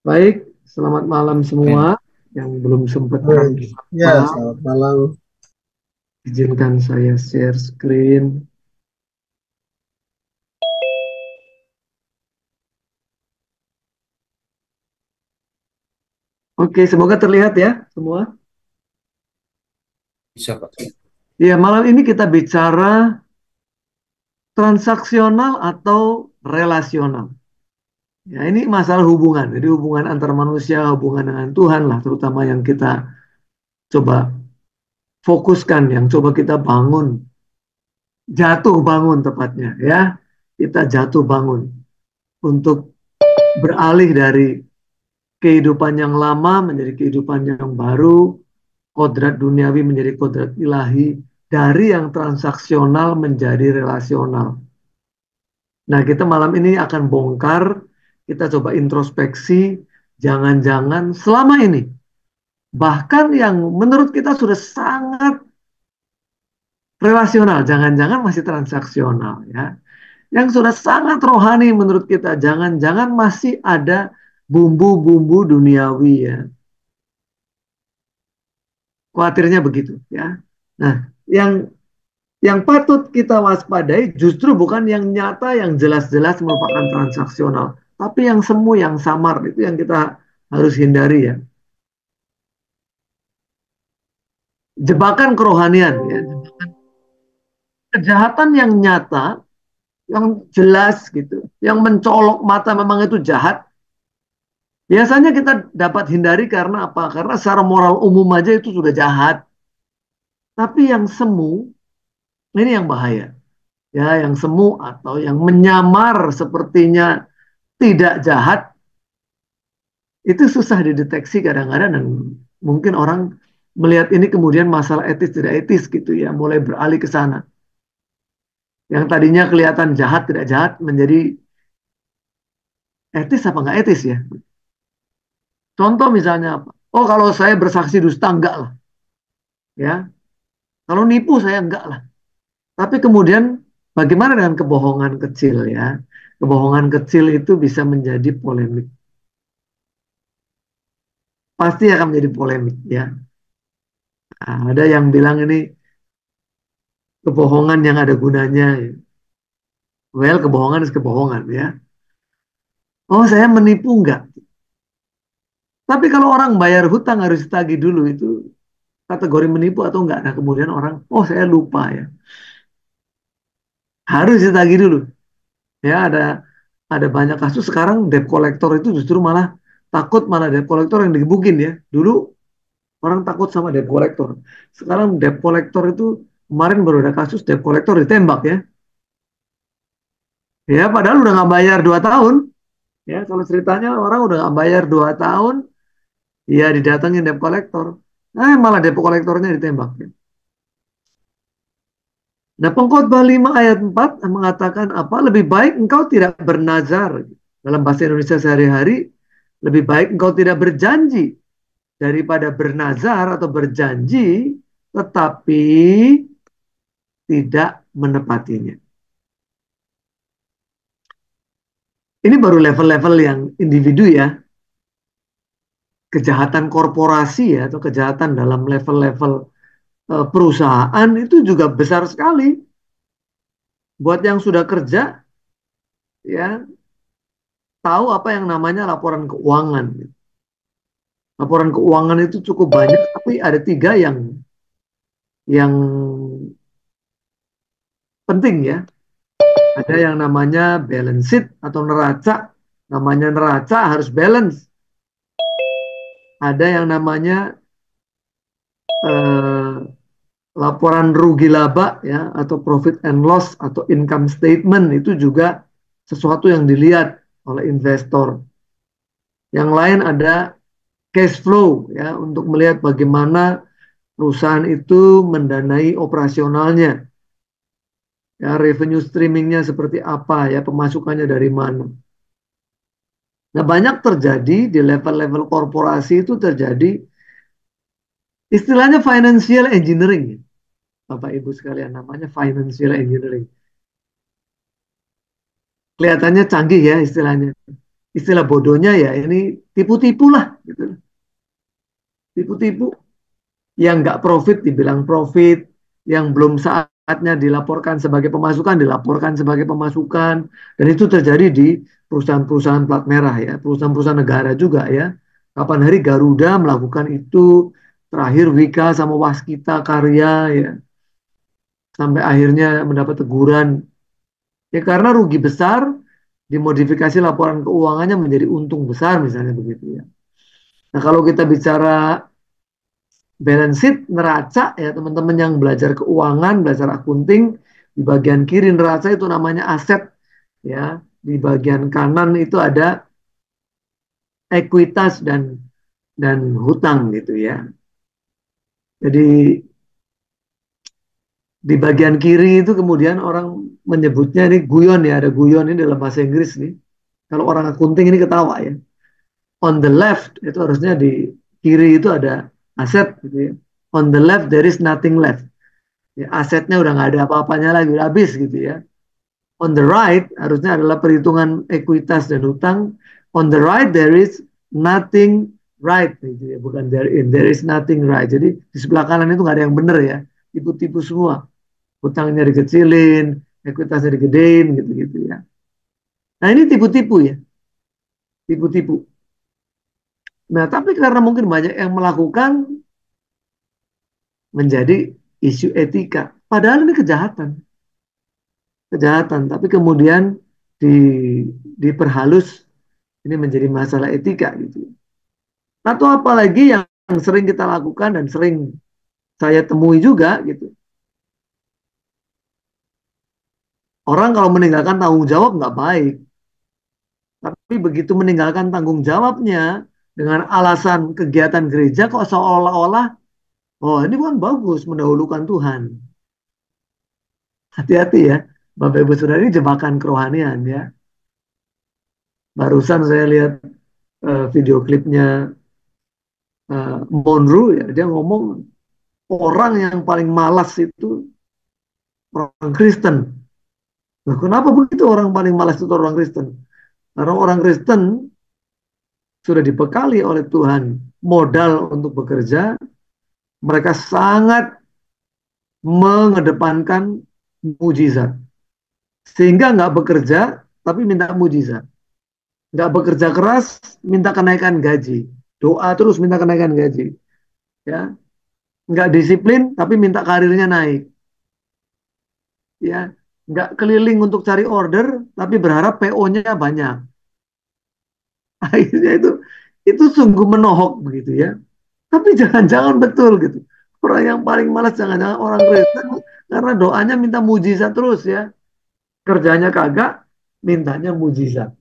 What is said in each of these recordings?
Baik, selamat malam semua Oke. yang belum sempat Hmm, kami ya, sapa. selamat malam. Izinkan saya share screen. Oke, semoga terlihat ya semua. Bisa, Pak. Ya, malam ini kita bicara transaksional atau relasional. Ya, ini masalah hubungan. Jadi hubungan antar manusia, hubungan dengan Tuhan lah, terutama yang kita coba fokuskan, yang coba kita bangun, jatuh bangun tepatnya ya. Kita jatuh bangun untuk beralih dari kehidupan yang lama menjadi kehidupan yang baru, kodrat duniawi menjadi kodrat ilahi, dari yang transaksional menjadi relasional. Nah, kita malam ini akan bongkar, kita coba introspeksi, jangan-jangan selama ini, bahkan yang menurut kita sudah sangat relasional, jangan-jangan masih transaksional ya. Yang sudah sangat rohani menurut kita, jangan-jangan masih ada bumbu-bumbu duniawi ya. Khawatirnya begitu ya. Nah, yang yang patut kita waspadai justru bukan yang nyata yang jelas-jelas merupakan transaksional, tapi yang semu, yang samar itu yang kita harus hindari ya. Jebakan kerohanian ya, kejahatan yang nyata, yang jelas gitu, yang mencolok mata memang itu jahat. Biasanya kita dapat hindari karena apa? Karena secara moral umum aja itu sudah jahat. Tapi yang semu ini yang bahaya. Ya, yang semu atau yang menyamar sepertinya tidak jahat itu susah dideteksi kadang-kadang dan mungkin orang melihat ini kemudian masalah etis tidak etis gitu ya, mulai beralih ke sana. Yang tadinya kelihatan jahat tidak jahat menjadi etis apa nggak etis ya. Contoh misalnya apa? Oh, kalau saya bersaksi dusta enggak lah ya. Kalau nipu saya enggak lah. Tapi kemudian bagaimana dengan kebohongan kecil ya? Kebohongan kecil itu bisa menjadi polemik. Pasti akan menjadi polemik ya. Nah, ada yang bilang ini kebohongan yang ada gunanya. Well, kebohongan is kebohongan ya. Oh, saya menipu enggak? Tapi kalau orang bayar hutang harus ditagih dulu itu kategori menipu atau enggak? Nah, kemudian orang, oh saya lupa ya. Harus ditagih dulu. Ya, ada banyak kasus sekarang debt collector itu justru malah takut malah debt collector yang digebukin ya. Dulu orang takut sama debt collector. Sekarang debt collector itu kemarin baru ada kasus debt collector ditembak ya. Ya, padahal udah nggak bayar 2 tahun. Ya, kalau ceritanya orang udah nggak bayar 2 tahun, ya didatengin debt collector. Malah debt collectornya ditembak. Nah, Pengkhotbah 5 ayat 4 mengatakan apa? Lebih baik engkau tidak bernazar. Dalam bahasa Indonesia sehari-hari, lebih baik engkau tidak berjanji daripada bernazar atau berjanji tetapi tidak menepatinya. Ini baru level-level yang individu ya. Kejahatan korporasi ya atau kejahatan dalam level-level perusahaan itu juga besar sekali. Buat yang sudah kerja ya tahu apa yang namanya laporan keuangan. Laporan keuangan itu cukup banyak, tapi ada tiga yang penting ya. Ada yang namanya balance sheet atau neraca. Namanya neraca harus balance. Ada yang namanya eh, laporan rugi laba ya atau profit and loss atau income statement itu juga sesuatu yang dilihat oleh investor. Yang lain ada cash flow ya untuk melihat bagaimana perusahaan itu mendanai operasionalnya. Ya, revenue streamingnya seperti apa ya, pemasukannya dari mana. Nah, banyak terjadi di level-level korporasi itu terjadi istilahnya financial engineering. Bapak Ibu sekalian, namanya financial engineering. Kelihatannya canggih ya istilahnya. istilah bodohnya ya ini tipu-tipu lah gitu. Tipu-tipu yang nggak profit dibilang profit, yang belum saatnya dilaporkan sebagai pemasukan dilaporkan sebagai pemasukan, dan itu terjadi di perusahaan-perusahaan plat merah ya, perusahaan-perusahaan negara juga ya. Kapan hari Garuda melakukan itu, terakhir Wika sama Waskita Karya ya, sampai akhirnya mendapat teguran ya karena rugi besar, dimodifikasi laporan keuangannya menjadi untung besar misalnya begitu ya. Nah kalau kita bicara balance sheet neraca ya teman-teman yang belajar keuangan, belajar akunting, di bagian kiri neraca itu namanya aset ya, di bagian kanan itu ada ekuitas dan hutang gitu ya. Jadi di bagian kiri itu kemudian orang menyebutnya ini guyon ya, ada guyon ini dalam bahasa Inggris nih. Kalau orang akunting ini ketawa ya. On the left itu harusnya di kiri itu ada aset gitu ya. On the left there is nothing left. Ya, asetnya udah nggak ada apa-apanya lagi, udah habis gitu ya. On the right harusnya adalah perhitungan ekuitas dan hutang. On the right there is nothing right gitu ya, bukan there is nothing right. Jadi di sebelah kanan itu nggak ada yang benar ya, tipu-tipu semua. Hutangnya dikecilin, ekuitasnya digedein gitu-gitu ya. Nah ini tipu-tipu ya, tipu-tipu. Nah tapi karena mungkin banyak yang melakukan, menjadi isu etika. Padahal ini kejahatan, kejahatan. Tapi kemudian di, diperhalus ini menjadi masalah etika gitu. Atau apalagi yang sering kita lakukan dan sering saya temui juga gitu. Orang kalau meninggalkan tanggung jawab nggak baik, tapi begitu meninggalkan tanggung jawabnya dengan alasan kegiatan gereja kok seolah-olah, oh ini bukan bagus mendahulukan Tuhan. Hati-hati ya, Bapak Ibu Saudara, ini jebakan kerohanian ya. Barusan saya lihat video klipnya Monroe ya, dia ngomong orang yang paling malas itu orang Kristen. Nah, kenapa begitu orang paling malas itu orang Kristen? Karena orang Kristen sudah dibekali oleh Tuhan modal untuk bekerja, mereka sangat mengedepankan mujizat. Sehingga nggak bekerja, tapi minta mujizat. Nggak bekerja keras, minta kenaikan gaji. Doa terus minta kenaikan gaji. Ya, nggak disiplin, tapi minta karirnya naik. Ya, nggak keliling untuk cari order, tapi berharap PO-nya banyak. Akhirnya itu sungguh menohok begitu ya. Tapi jangan-jangan betul gitu. Orang yang paling malas jangan-jangan orang Kristen karena doanya minta mujizat terus ya. Kerjanya kagak, mintanya mujizat.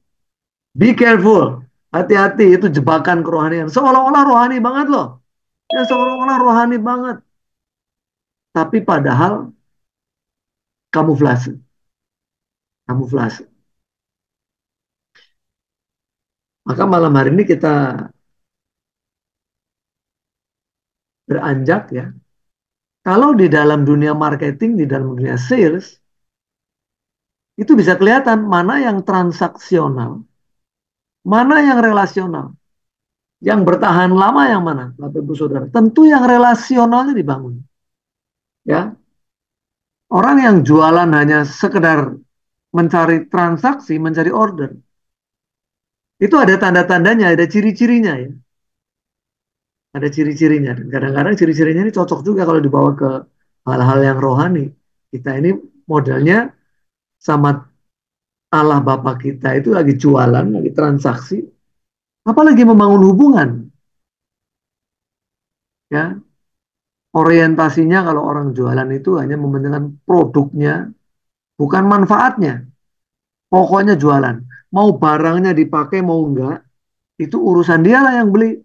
Be careful. Hati-hati itu jebakan kerohanian. Seolah-olah rohani banget loh. Ya seolah-olah rohani banget. Tapi padahal kamuflase. Kamuflase. Maka malam hari ini kita beranjak ya. Kalau di dalam dunia marketing, di dalam dunia sales, itu bisa kelihatan mana yang transaksional, mana yang relasional. Yang bertahan lama yang mana, Bapak Ibu Saudara? Tentu yang relasionalnya dibangun. Ya, orang yang jualan hanya sekedar mencari transaksi, mencari order, itu ada tanda-tandanya, ada ciri-cirinya ya. Ada ciri-cirinya. Dan kadang-kadang ciri-cirinya ini cocok juga kalau dibawa ke hal-hal yang rohani. Kita ini modelnya sama Allah Bapa kita itu lagi jualan, lagi transaksi, apalagi membangun hubungan. Ya, orientasinya kalau orang jualan itu hanya mementingkan produknya, bukan manfaatnya. Pokoknya jualan. Mau barangnya dipakai mau enggak, itu urusan dia lah yang beli.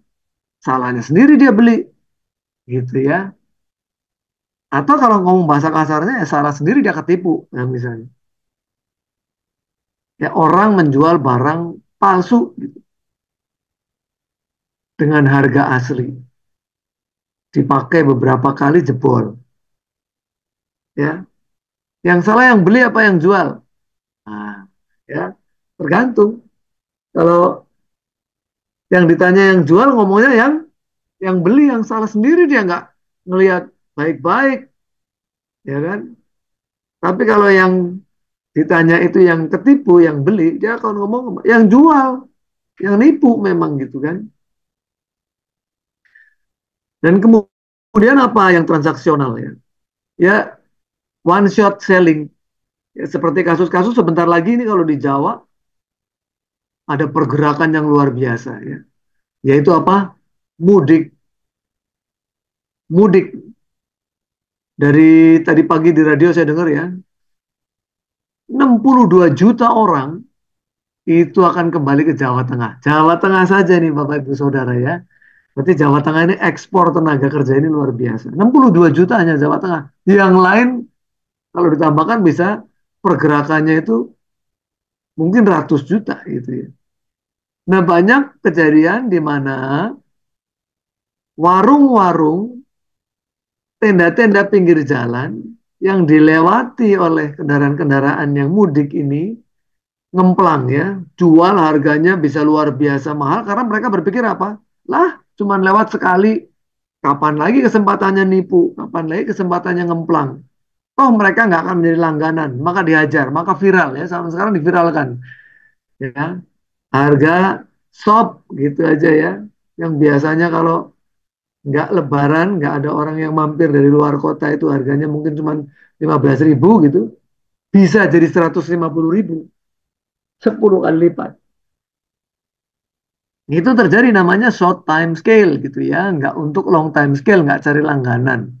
Salahnya sendiri dia beli. Gitu ya. Atau kalau ngomong bahasa kasarnya ya salah sendiri dia ketipu. Ya, misalnya. Ya orang menjual barang palsu gitu, dengan harga asli. Dipakai beberapa kali jebol. Ya. Yang salah yang beli apa yang jual? Nah, ya tergantung. Kalau yang ditanya yang jual ngomongnya yang beli yang salah sendiri, dia nggak ngelihat baik-baik, ya kan? Tapi kalau yang ditanya itu yang ketipu, yang beli, dia akan ngomong yang jual, yang nipu memang gitu kan. Dan kemudian apa yang transaksional ya? Ya one shot selling. Ya, seperti kasus-kasus sebentar lagi ini kalau di Jawa ada pergerakan yang luar biasa ya. Yaitu apa? Mudik. Mudik. Dari tadi pagi di radio saya dengar ya, 62 juta orang itu akan kembali ke Jawa Tengah. Jawa Tengah saja nih Bapak Ibu Saudara ya. Berarti Jawa Tengah ini ekspor tenaga kerja ini luar biasa. 62 juta hanya Jawa Tengah. Yang lain kalau ditambahkan bisa pergerakannya itu mungkin ratus juta gitu ya. Nah banyak kejadian di mana warung-warung, tenda-tenda pinggir jalan yang dilewati oleh kendaraan-kendaraan yang mudik ini ngemplang ya, jual harganya bisa luar biasa mahal karena mereka berpikir apa? Lah, cuman lewat sekali, kapan lagi kesempatannya nipu, kapan lagi kesempatannya ngemplang. Toh mereka nggak akan menjadi langganan, maka dihajar, maka viral ya, sampai sekarang diviralkan ya. Harga sop gitu aja ya, yang biasanya kalau nggak lebaran, nggak ada orang yang mampir dari luar kota itu harganya mungkin cuma 15.000 gitu, bisa jadi 150.000, 10 kali lipat. Itu terjadi namanya short time scale gitu ya, nggak untuk long time scale, nggak cari langganan.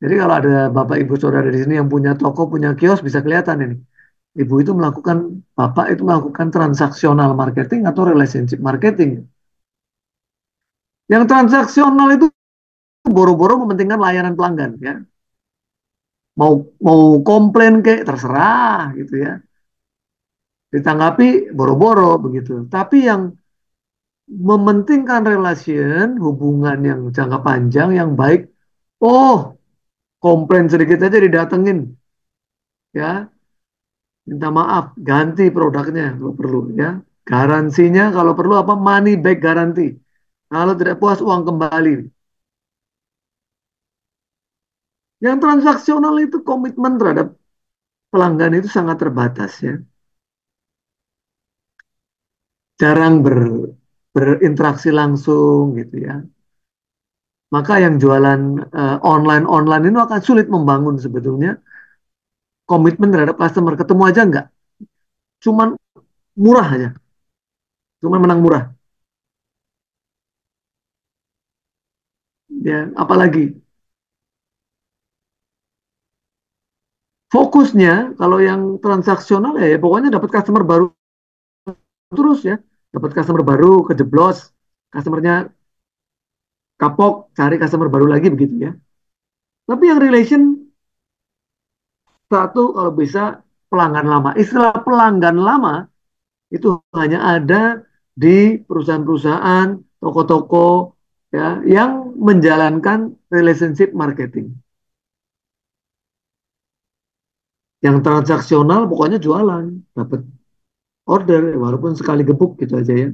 Jadi kalau ada bapak ibu saudara di sini yang punya toko, punya kios, bisa kelihatan ini. Ibu itu melakukan, bapak itu melakukan transaksional marketing atau relationship marketing. Yang transaksional itu boro-boro mementingkan layanan pelanggan ya. Mau mau komplain kayak terserah gitu ya. Ditanggapi boro-boro begitu. Tapi yang mementingkan relation, hubungan yang jangka panjang, yang baik, oh komplain sedikit aja didatengin ya, minta maaf, ganti produknya kalau perlu ya. Garansinya kalau perlu apa? Money back garanti. Kalau tidak puas uang kembali. Yang transaksional itu komitmen terhadap pelanggan itu sangat terbatas ya. Jarang berinteraksi langsung gitu ya. Maka yang jualan online-online ini akan sulit membangun sebetulnya komitmen terhadap customer. Ketemu aja enggak. Cuman murah aja. Cuman menang murah. Ya, apalagi fokusnya kalau yang transaksional ya, ya pokoknya dapat customer baru terus ya. Dapat customer baru, kejeblos, customernya kapok, cari customer baru lagi begitu ya. Tapi yang relation satu kalau bisa pelanggan lama. Istilah pelanggan lama itu hanya ada di perusahaan-perusahaan, toko-toko ya yang menjalankan relationship marketing. Yang transaksional pokoknya jualan, dapat order walaupun sekali gebuk gitu aja ya.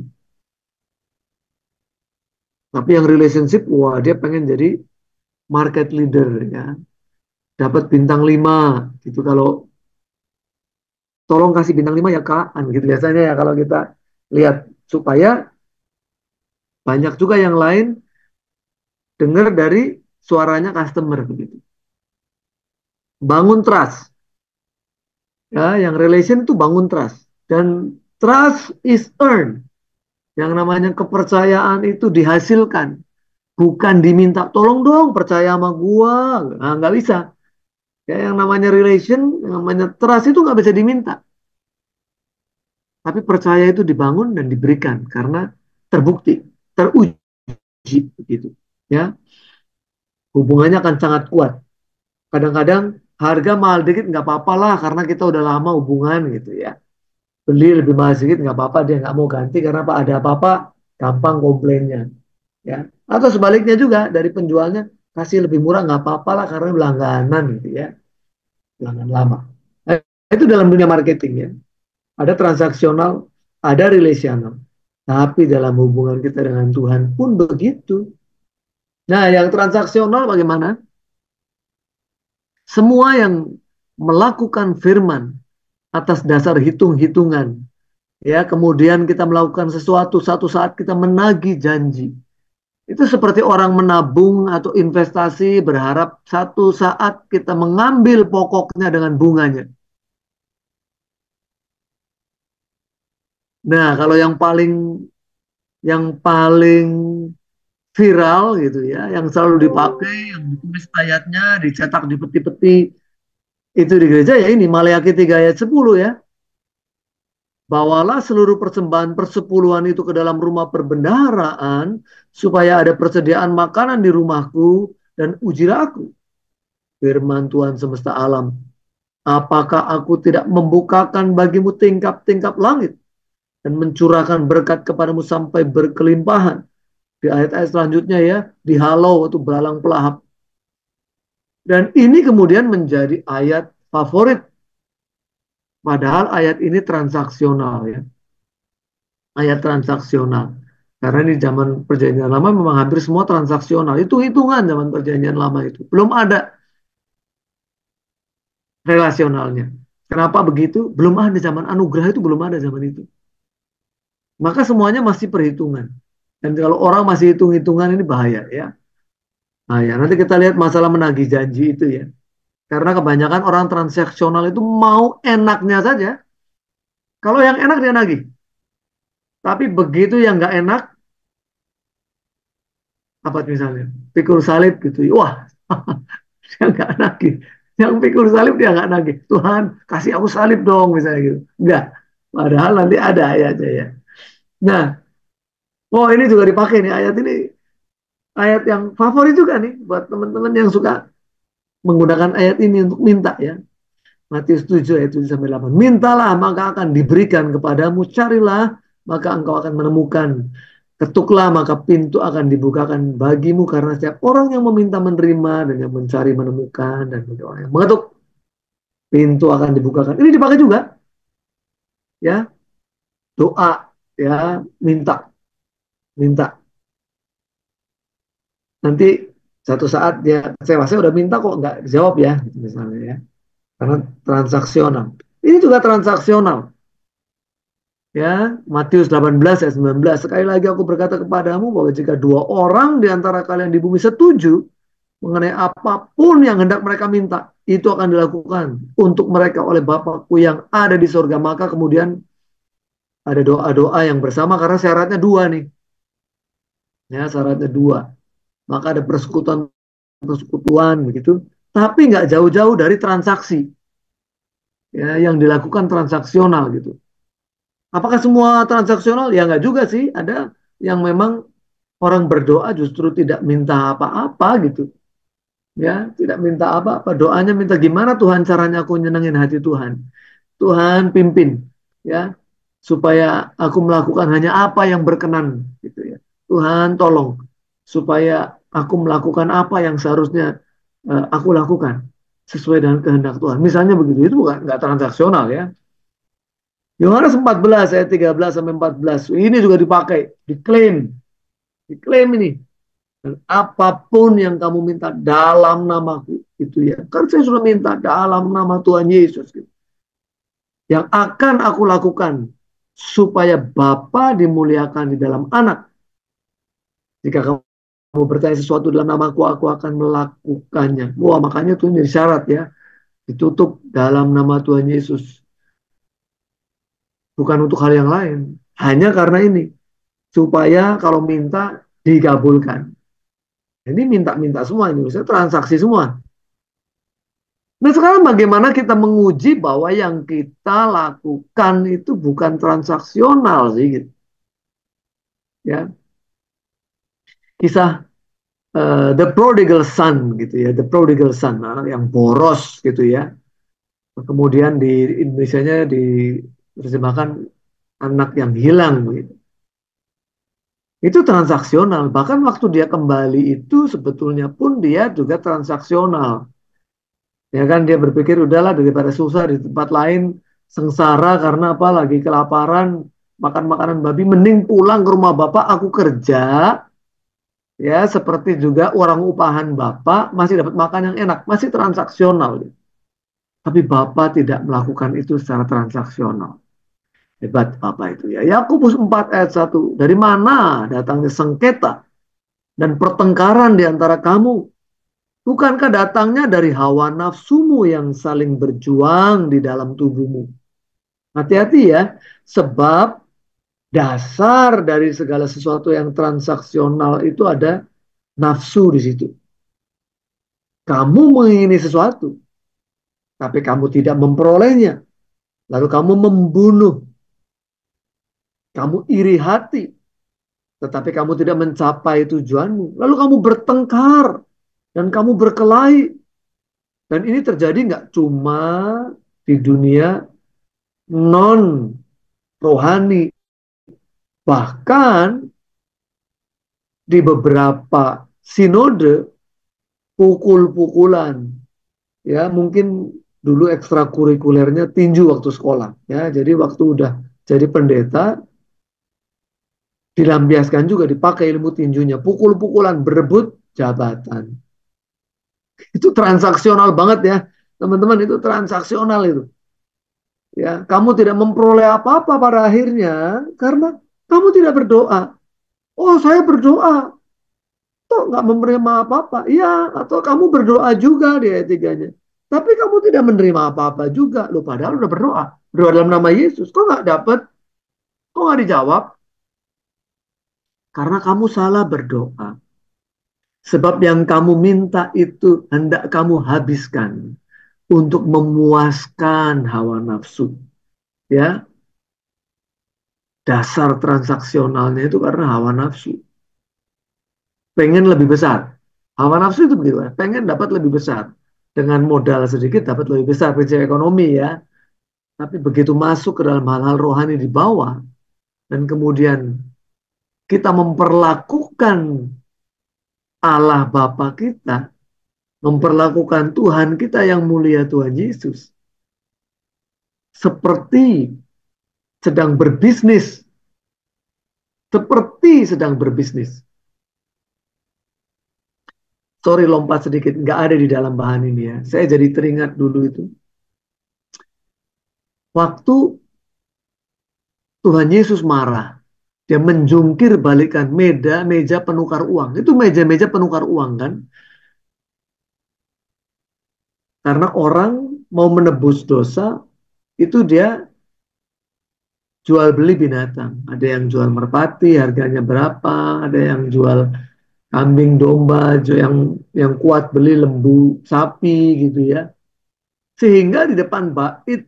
Tapi yang relationship, wah dia pengen jadi market leader ya, dapat bintang 5 gitu. Kalau tolong kasih bintang 5 ya Kak, gitu biasanya ya kalau kita lihat supaya banyak juga yang lain dengar dari suaranya customer begitu. Bangun trust. Ya, yang relation itu bangun trust. Dan trust is earned. Yang namanya kepercayaan itu dihasilkan. Bukan diminta, tolong dong percaya sama gua. Nah, nggak bisa. Ya, yang namanya relation, yang namanya trust itu nggak bisa diminta. Tapi percaya itu dibangun dan diberikan. Karena terbukti, teruji. Gitu. Ya, hubungannya akan sangat kuat. Kadang-kadang harga mahal dikit nggak apa-apa lah karena kita udah lama hubungan gitu ya. Beli lebih mahal sedikit nggak apa-apa, dia nggak mau ganti karena apa, ada apa-apa gampang komplainnya ya. Atau sebaliknya juga dari penjualnya, kasih lebih murah nggak apa-apa lah karena langganan gitu ya, langganan lama. Nah, itu dalam dunia marketing ya, ada transaksional, ada relasional. Tapi dalam hubungan kita dengan Tuhan pun begitu. Nah, yang transaksional bagaimana? Semua yang melakukan firman atas dasar hitung-hitungan, ya, kemudian kita melakukan sesuatu, satu saat kita menagih janji. Itu seperti orang menabung atau investasi berharap satu saat kita mengambil pokoknya dengan bunganya. Nah, kalau yang paling viral gitu ya, yang selalu dipakai, yang ditulis ayatnya, dicetak di peti-peti itu di gereja ya ini Maleakhi 3 ayat 10 ya. Bawalah seluruh persembahan persepuluhan itu ke dalam rumah perbendaharaan supaya ada persediaan makanan di rumahku dan ujilah aku. Firman Tuhan semesta alam. Apakah aku tidak membukakan bagimu tingkap-tingkap langit dan mencurahkan berkat kepadamu sampai berkelimpahan. Di ayat-ayat selanjutnya ya, dihalau atau belalang pelahap. Dan ini kemudian menjadi ayat favorit. Padahal ayat ini transaksional ya. Ayat transaksional. Karena di zaman perjanjian lama memang hampir semua transaksional. Itu hitungan zaman perjanjian lama itu. Belum ada relasionalnya. Kenapa begitu? Belum ada zaman anugerah itu belum ada zaman itu. Maka semuanya masih perhitungan. Dan kalau orang masih hitung-hitungan ini bahaya ya. Nah ya, nanti kita lihat masalah menagih janji itu ya. Karena kebanyakan orang transaksional itu mau enaknya saja. Kalau yang enak dia nagih. Tapi begitu yang nggak enak, apa misalnya? Pikul salib gitu. Wah, dia nggak nagih. Yang pikul salib dia nggak nagih. Tuhan, kasih aku salib dong misalnya gitu. Nggak. Padahal nanti ada ayatnya ya. Nah, oh ini juga dipakai nih ayat ini. Ayat yang favorit juga nih buat teman-teman yang suka menggunakan ayat ini untuk minta ya. Matius 7 ayat 7 sampai 8. Mintalah maka akan diberikan kepadamu, carilah maka engkau akan menemukan. Ketuklah maka pintu akan dibukakan bagimu karena setiap orang yang meminta menerima dan yang mencari menemukan dan bagi orang yang mengetuk pintu akan dibukakan. Ini dipakai juga ya, doa ya, minta, minta. Nanti satu saat dia saya udah minta kok nggak dijawab ya, misalnya ya. Karena transaksional. Ini juga transaksional. Ya, Matius 18 ayat 19. Sekali lagi aku berkata kepadamu bahwa jika dua orang di antara kalian di bumi setuju mengenai apapun yang hendak mereka minta, itu akan dilakukan untuk mereka oleh Bapakku yang ada di surga. Maka kemudian ada doa-doa yang bersama karena syaratnya dua nih. Ya, syaratnya dua. Maka ada persekutuan begitu. Tapi nggak jauh-jauh dari transaksi ya, yang dilakukan transaksional gitu. Apakah semua transaksional? Ya nggak juga sih. Ada yang memang orang berdoa justru tidak minta apa-apa gitu. Ya, tidak minta apa-apa. Doanya minta gimana Tuhan caranya aku nyenengin hati Tuhan. Tuhan pimpin ya supaya aku melakukan hanya apa yang berkenan gitu ya. Tuhan tolong supaya aku melakukan apa yang seharusnya aku lakukan sesuai dengan kehendak Tuhan. Misalnya begitu. Itu bukan nggak transaksional ya. Yohanes 14 ayat 13 sampai 14. Ini juga dipakai, diklaim, diklaim ini. Dan apapun yang kamu minta dalam namaku itu ya. Kan saya sudah minta dalam nama Tuhan Yesus gitu. Yang akan aku lakukan supaya Bapa dimuliakan di dalam Anak. Jika kamu bertanya sesuatu dalam namaku, aku akan melakukannya. Wah, makanya itu menjadi syarat ya. Ditutup dalam nama Tuhan Yesus. Bukan untuk hal yang lain. Hanya karena ini. Supaya kalau minta dikabulkan. Ini minta-minta semua ini, misalnya transaksi semua. Nah sekarang bagaimana kita menguji bahwa yang kita lakukan itu bukan transaksional sih gitu. Ya, kisah the prodigal son gitu ya, the prodigal son, anak yang boros gitu ya. Kemudian di Indonesianya diterjemahkan anak yang hilang gitu. Itu transaksional. Bahkan waktu dia kembali itu sebetulnya pun dia juga transaksional. Ya kan dia berpikir udahlah daripada susah di tempat lain sengsara karena apa lagi kelaparan makan makanan babi, mending pulang ke rumah bapak, aku kerja, ya seperti juga orang upahan bapak masih dapat makan yang enak, masih transaksional. Tapi bapak tidak melakukan itu secara transaksional. Hebat bapak itu ya. Yakobus 4 ayat 1. Dari mana datangnya sengketa dan pertengkaran di antara kamu? Bukankah datangnya dari hawa nafsumu yang saling berjuang di dalam tubuhmu? Hati-hati ya, sebab dasar dari segala sesuatu yang transaksional itu ada nafsu di situ. Kamu mengingini sesuatu, tapi kamu tidak memperolehnya. Lalu kamu membunuh, kamu iri hati, tetapi kamu tidak mencapai tujuanmu. Lalu kamu bertengkar dan kamu berkelahi. Dan ini terjadi nggak cuma di dunia non rohani, bahkan di beberapa sinode pukul-pukulan, ya mungkin dulu ekstrakurikulernya tinju waktu sekolah, ya jadi waktu udah jadi pendeta dilampiaskan juga dipakai ilmu tinjunya, pukul-pukulan berebut jabatan. Itu transaksional banget ya, teman-teman, itu transaksional itu. Ya, kamu tidak memperoleh apa-apa pada akhirnya karena kamu tidak berdoa. Oh, saya berdoa, toh nggak menerima apa-apa. Iya, atau kamu berdoa juga di ayat 3-nya. Tapi kamu tidak menerima apa-apa juga. Loh, padahal udah berdoa. Berdoa dalam nama Yesus. Kok nggak dapet? Kok nggak dijawab? Karena kamu salah berdoa. Sebab yang kamu minta itu hendak kamu habiskan untuk memuaskan hawa nafsu. Ya, dasar transaksionalnya itu karena hawa nafsu. Pengen lebih besar. Hawa nafsu itu begitu. Pengen dapat lebih besar. Dengan modal sedikit dapat lebih besar. Prinsip ekonomi ya. Tapi begitu masuk ke dalam hal-hal rohani di bawah. Dan kemudian kita memperlakukan Allah Bapa kita. Memperlakukan Tuhan kita yang mulia, Tuhan Yesus. Seperti sedang berbisnis. Seperti sedang berbisnis. Sorry lompat sedikit. Nggak ada di dalam bahan ini ya. Saya jadi teringat dulu itu. Waktu Tuhan Yesus marah. Dia menjungkir balikan meja penukar uang. Itu meja-meja penukar uang kan. Karena orang mau menebus dosa, itu dia jual beli binatang. Ada yang jual merpati, harganya berapa. Ada yang jual kambing, domba, yang kuat beli lembu, sapi gitu ya. Sehingga di depan bait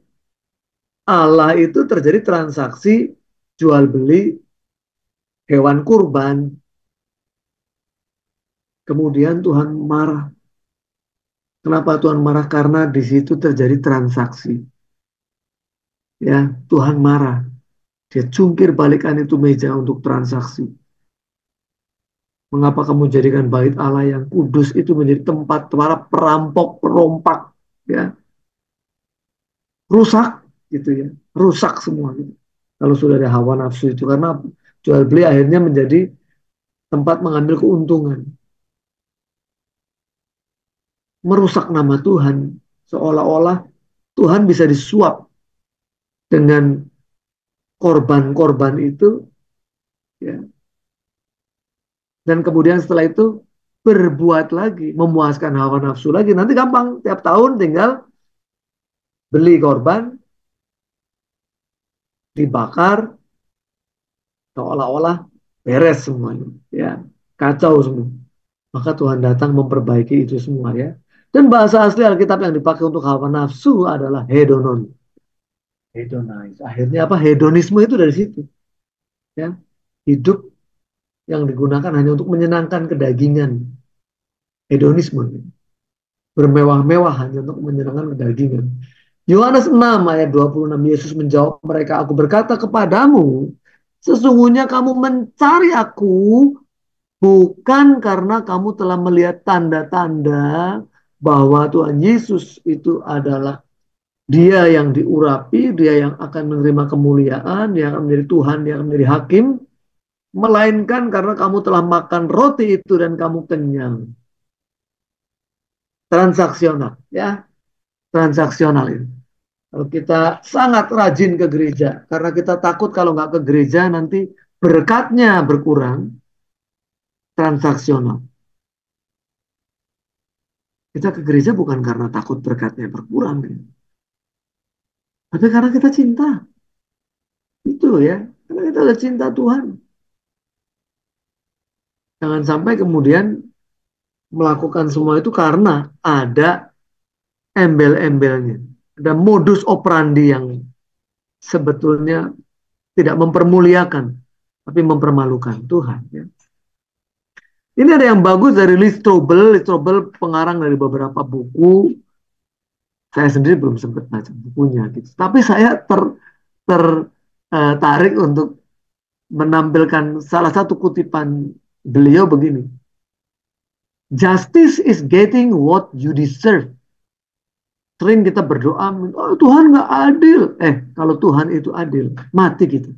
Allah itu terjadi transaksi jual beli hewan kurban. Kemudian Tuhan marah. Kenapa Tuhan marah? Karena di situ terjadi transaksi. Ya, Tuhan marah. Dia cungkir balikan itu meja untuk transaksi. Mengapa kamu jadikan bait Allah yang kudus itu menjadi tempat para perampok, perompak, ya, rusak gitu ya, rusak semua gitu. Kalau sudah ada hawa nafsu itu karena jual beli akhirnya menjadi tempat mengambil keuntungan, merusak nama Tuhan, seolah-olah Tuhan bisa disuap dengan korban-korban itu, ya, dan kemudian setelah itu berbuat lagi, memuaskan hawa nafsu lagi. Nanti gampang, tiap tahun tinggal beli korban, dibakar, seolah-olah beres semuanya. Ya, kacau semua. Maka Tuhan datang memperbaiki itu semua ya. Dan bahasa asli Alkitab yang dipakai untuk hawa nafsu adalah hedonon. Hedonize. Akhirnya apa? Hedonisme itu dari situ. Ya, hidup yang digunakan hanya untuk menyenangkan kedagingan. Hedonisme. Bermewah-mewah hanya untuk menyenangkan kedagingan. Yohanes 6 ayat 26, Yesus menjawab mereka, aku berkata kepadamu, sesungguhnya kamu mencari aku bukan karena kamu telah melihat tanda-tanda bahwa Tuhan Yesus itu adalah Dia yang diurapi, dia yang akan menerima kemuliaan, dia akan menjadi Tuhan, dia akan menjadi hakim, melainkan karena kamu telah makan roti itu dan kamu kenyang. Transaksional, ya, transaksional ini. Kalau kita sangat rajin ke gereja, karena kita takut kalau nggak ke gereja nanti berkatnya berkurang, transaksional. Kita ke gereja bukan karena takut berkatnya berkurang, ya. Tapi karena kita cinta. Itu ya, karena kita udah cinta Tuhan. Jangan sampai kemudian melakukan semua itu karena ada embel-embelnya. Ada modus operandi yang sebetulnya tidak mempermuliakan, tapi mempermalukan Tuhan. Ya. Ini ada yang bagus dari Lee Strobel. Lee Strobel pengarang dari beberapa buku. Saya sendiri belum sempat baca bukunya, gitu. Tapi saya tertarik untuk menampilkan salah satu kutipan beliau begini. Justice is getting what you deserve. Sering kita berdoa, oh, Tuhan nggak adil. Kalau Tuhan itu adil, mati kita.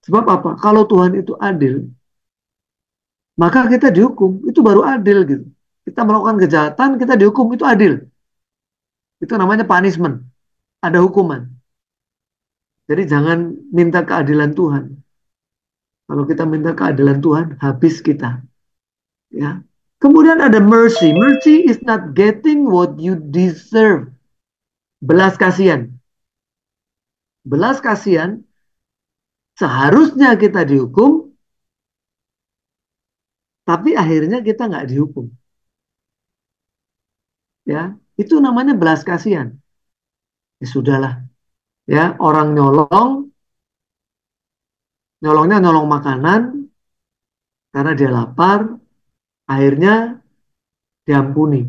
Sebab apa? Kalau Tuhan itu adil, maka kita dihukum. Itu baru adil gitu. Kita melakukan kejahatan, kita dihukum. Itu adil. Itu namanya punishment. Ada hukuman. Jadi jangan minta keadilan Tuhan. Kalau kita minta keadilan Tuhan, habis kita. Ya. Kemudian ada mercy. Mercy is not getting what you deserve. Belas kasihan. Belas kasihan seharusnya kita dihukum, tapi akhirnya kita nggak dihukum. Ya, itu namanya belas kasihan. Ya sudahlah. Ya, orang nyolongnya nyolong makanan karena dia lapar, akhirnya diampuni.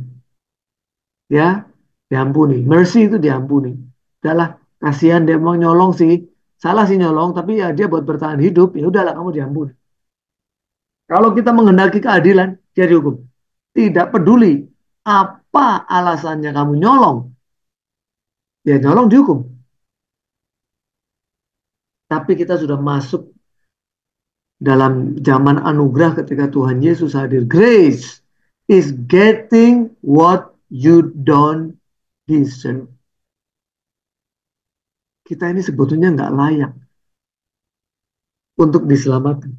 Ya, diampuni. Mercy itu diampuni. Udahlah, kasihan dia mau nyolong sih. Salah sih nyolong, tapi ya dia buat bertahan hidup, ya udahlah kamu diampuni. Kalau kita menghendaki keadilan, dia dihukum. Tidak peduli apa alasannya kamu nyolong, ya nyolong dihukum. Tapi kita sudah masuk dalam zaman anugerah ketika Tuhan Yesus hadir. Grace is getting what you don't deserve. Kita ini sebetulnya nggak layak untuk diselamatkan.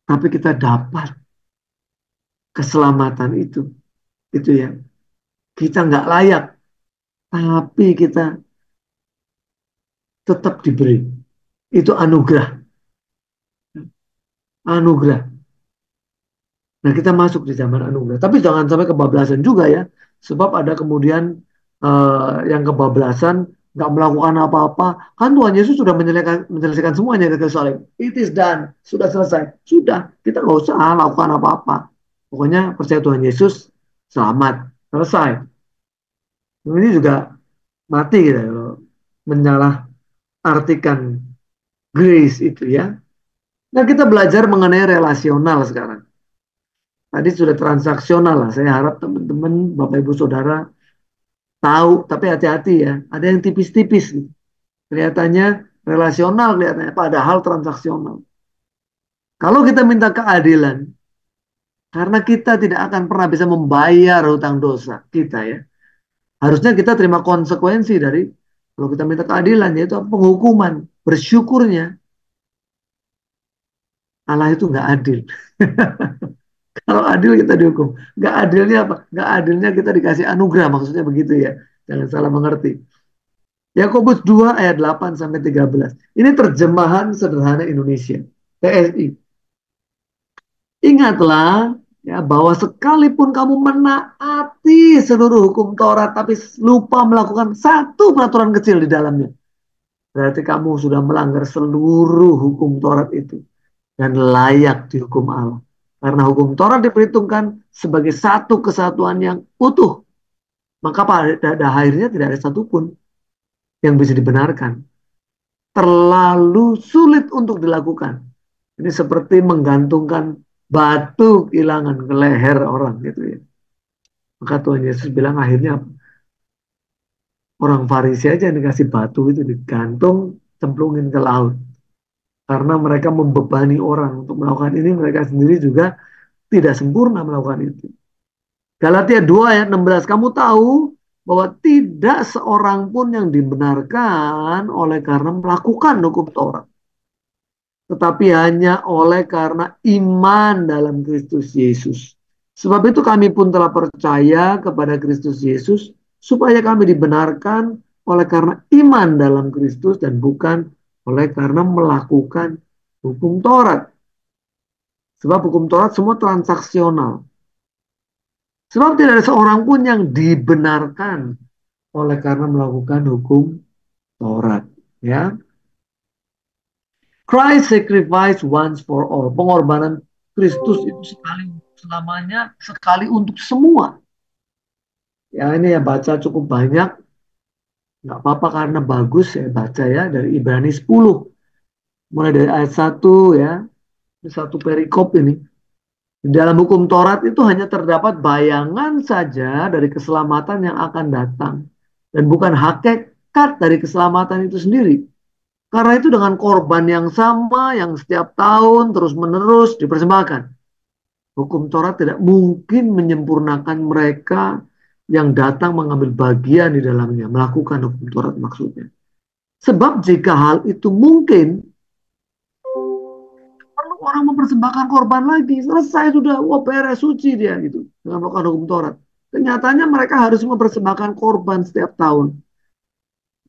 Tapi kita dapat keselamatan itu. Itu ya. Kita nggak layak. Tapi kita tetap diberi. Itu anugerah. Anugerah. Nah, kita masuk di zaman anugerah. Tapi jangan sampai kebablasan juga ya. Sebab ada kemudian yang kebablasan, nggak melakukan apa-apa. Kan Tuhan Yesus sudah menyelesaikan semuanya ke salib. It is done. Sudah selesai. Sudah. Kita nggak usah lakukan apa-apa. Pokoknya percaya Tuhan Yesus, selamat. Selesai. Ini juga mati gitu ya, kalau menyalah artikan grace itu ya. Nah, kita belajar mengenai relasional sekarang. Tadi sudah transaksional lah. Saya harap teman-teman, Bapak Ibu Saudara tahu, tapi hati-hati ya. Ada yang tipis-tipis gitu. Kelihatannya relasional, kelihatannya padahal transaksional. Kalau kita minta keadilan, karena kita tidak akan pernah bisa membayar hutang dosa kita ya. Harusnya kita terima konsekuensi dari kalau kita minta keadilan, yaitu penghukuman. Bersyukurnya Allah itu nggak adil. Kalau adil kita dihukum. Nggak adilnya apa? Nggak adilnya kita dikasih anugerah, maksudnya begitu ya. Jangan salah mengerti. Yakobus 2 ayat 8 sampai 13. Ini terjemahan sederhana Indonesia. PSI. Ingatlah ya bahwa sekalipun kamu menaati seluruh hukum Taurat tapi lupa melakukan satu peraturan kecil di dalamnya, berarti kamu sudah melanggar seluruh hukum Taurat itu dan layak dihukum Allah. Karena hukum Taurat diperhitungkan sebagai satu kesatuan yang utuh. Maka pada akhirnya tidak ada satupun yang bisa dibenarkan. Terlalu sulit untuk dilakukan. Ini seperti menggantungkan batu kilangan ke leher orang gitu ya. Maka Tuhan Yesus bilang akhirnya Orang Farisi aja yang dikasih batu itu digantung, cemplungin ke laut. Karena mereka membebani orang untuk melakukan ini, mereka sendiri juga tidak sempurna melakukan itu. Galatia 2 ayat 16, kamu tahu bahwa tidak seorang pun yang dibenarkan oleh karena melakukan hukum Taurat, tetapi hanya oleh karena iman dalam Kristus Yesus. Sebab itu kami pun telah percaya kepada Kristus Yesus supaya kami dibenarkan oleh karena iman dalam Kristus dan bukan oleh karena melakukan hukum Taurat. Sebab hukum Taurat semua transaksional. Sebab tidak ada seorang pun yang dibenarkan oleh karena melakukan hukum Taurat. Ya, Christ sacrifice once for all. Pengorbanan Kristus itu sekali selamanya, sekali untuk semua. Ya ini ya baca cukup banyak, nggak apa-apa karena bagus ya baca ya dari Ibrani 10. Mulai dari ayat 1 ya, satu perikop ini. Di dalam hukum Taurat itu hanya terdapat bayangan saja dari keselamatan yang akan datang. Dan bukan hakikat dari keselamatan itu sendiri. Karena itu dengan korban yang sama yang setiap tahun terus-menerus dipersembahkan. Hukum Taurat tidak mungkin menyempurnakan mereka yang datang mengambil bagian di dalamnya, melakukan hukum Taurat maksudnya. Sebab jika hal itu mungkin, perlu orang mempersembahkan korban lagi. Selesai sudah, wah beres suci dia gitu dengan melakukan hukum Taurat. Kenyataannya mereka harus mempersembahkan korban setiap tahun.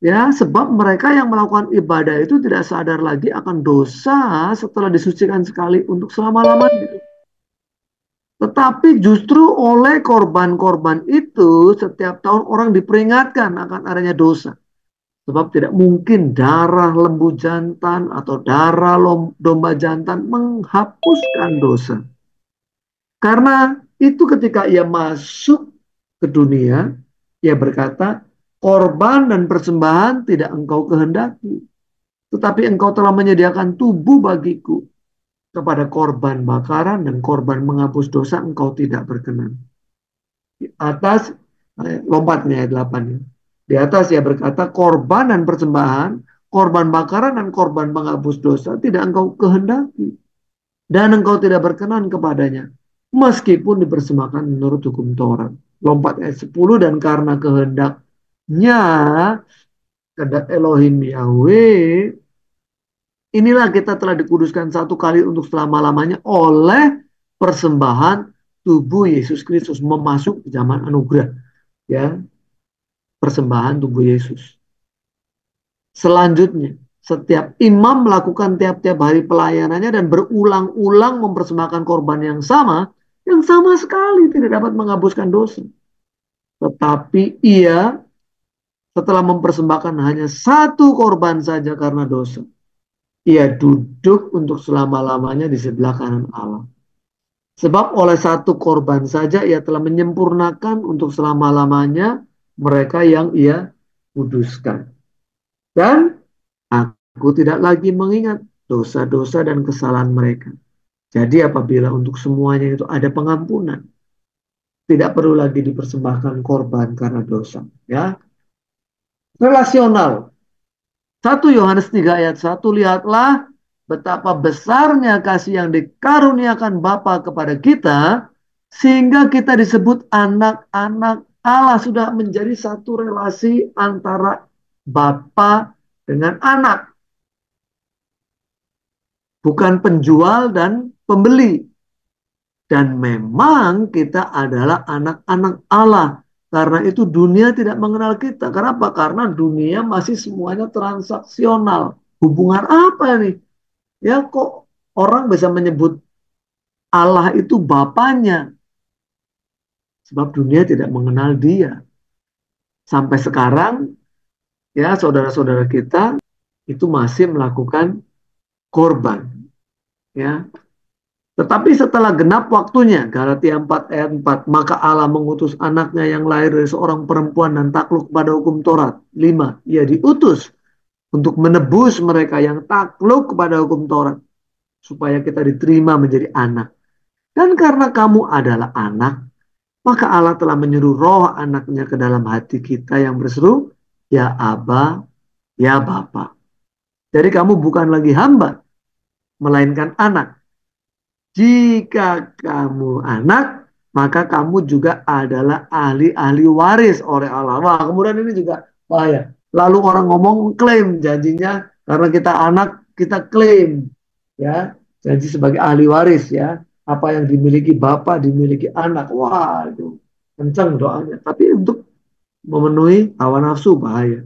Ya, sebab mereka yang melakukan ibadah itu tidak sadar lagi akan dosa setelah disucikan sekali untuk selama-lamanya. Tetapi justru oleh korban-korban itu setiap tahun orang diperingatkan akan adanya dosa. Sebab tidak mungkin darah lembu jantan atau darah domba jantan menghapuskan dosa. Karena itu ketika ia masuk ke dunia, ia berkata, korban dan persembahan tidak engkau kehendaki. Tetapi engkau telah menyediakan tubuh bagiku. Kepada korban bakaran dan korban menghapus dosa engkau tidak berkenan. Di atas, lompatnya ayat 8 ya. Di atas ia berkata, korban dan persembahan, korban bakaran dan korban menghapus dosa tidak engkau kehendaki. Dan engkau tidak berkenan kepadanya. Meskipun dipersembahkan menurut hukum Taurat. Lompat ayat 10, dan karena kehendaknya, kehendak Elohim Yahweh, inilah kita telah dikuduskan satu kali untuk selama-lamanya oleh persembahan tubuh Yesus Kristus. Memasuk zaman anugerah. Ya, persembahan tubuh Yesus. Selanjutnya, setiap imam melakukan tiap-tiap hari pelayanannya dan berulang-ulang mempersembahkan korban yang sama sekali tidak dapat menghapuskan dosa. Tetapi ia setelah mempersembahkan hanya satu korban saja karena dosa, ia duduk untuk selama-lamanya di sebelah kanan Allah. Sebab oleh satu korban saja ia telah menyempurnakan untuk selama-lamanya mereka yang ia kuduskan. Dan aku tidak lagi mengingat dosa-dosa dan kesalahan mereka. Jadi apabila untuk semuanya itu ada pengampunan, tidak perlu lagi dipersembahkan korban karena dosa. Ya, relasional. 1 Yohanes 3 ayat 1, lihatlah betapa besarnya kasih yang dikaruniakan Bapa kepada kita, sehingga kita disebut anak-anak Allah. Sudah menjadi satu relasi antara Bapa dengan anak. Bukan penjual dan pembeli. Dan memang kita adalah anak-anak Allah. Karena itu dunia tidak mengenal kita. Kenapa? Karena dunia masih semuanya transaksional. Hubungan apa nih? Ya kok orang bisa menyebut Allah itu bapaknya? Sebab dunia tidak mengenal dia. Sampai sekarang ya saudara-saudara kita itu masih melakukan korban. Ya, tetapi setelah genap waktunya, Galatia 4 ayat 4, maka Allah mengutus anaknya yang lahir dari seorang perempuan dan takluk pada hukum Taurat. 5, ia diutus untuk menebus mereka yang takluk kepada hukum Taurat, supaya kita diterima menjadi anak. Dan karena kamu adalah anak, maka Allah telah menyuruh roh anaknya ke dalam hati kita yang berseru, ya Aba, ya Bapa. Jadi kamu bukan lagi hamba, melainkan anak. Jika kamu anak, maka kamu juga adalah ahli-ahli waris oleh Allah. Wah, kemudian ini juga bahaya. Lalu orang ngomong klaim janjinya karena kita anak, kita klaim ya, janji sebagai ahli waris ya. Apa yang dimiliki bapak dimiliki anak. Wah, itu kencang doanya. Tapi untuk memenuhi hawa nafsu bahaya.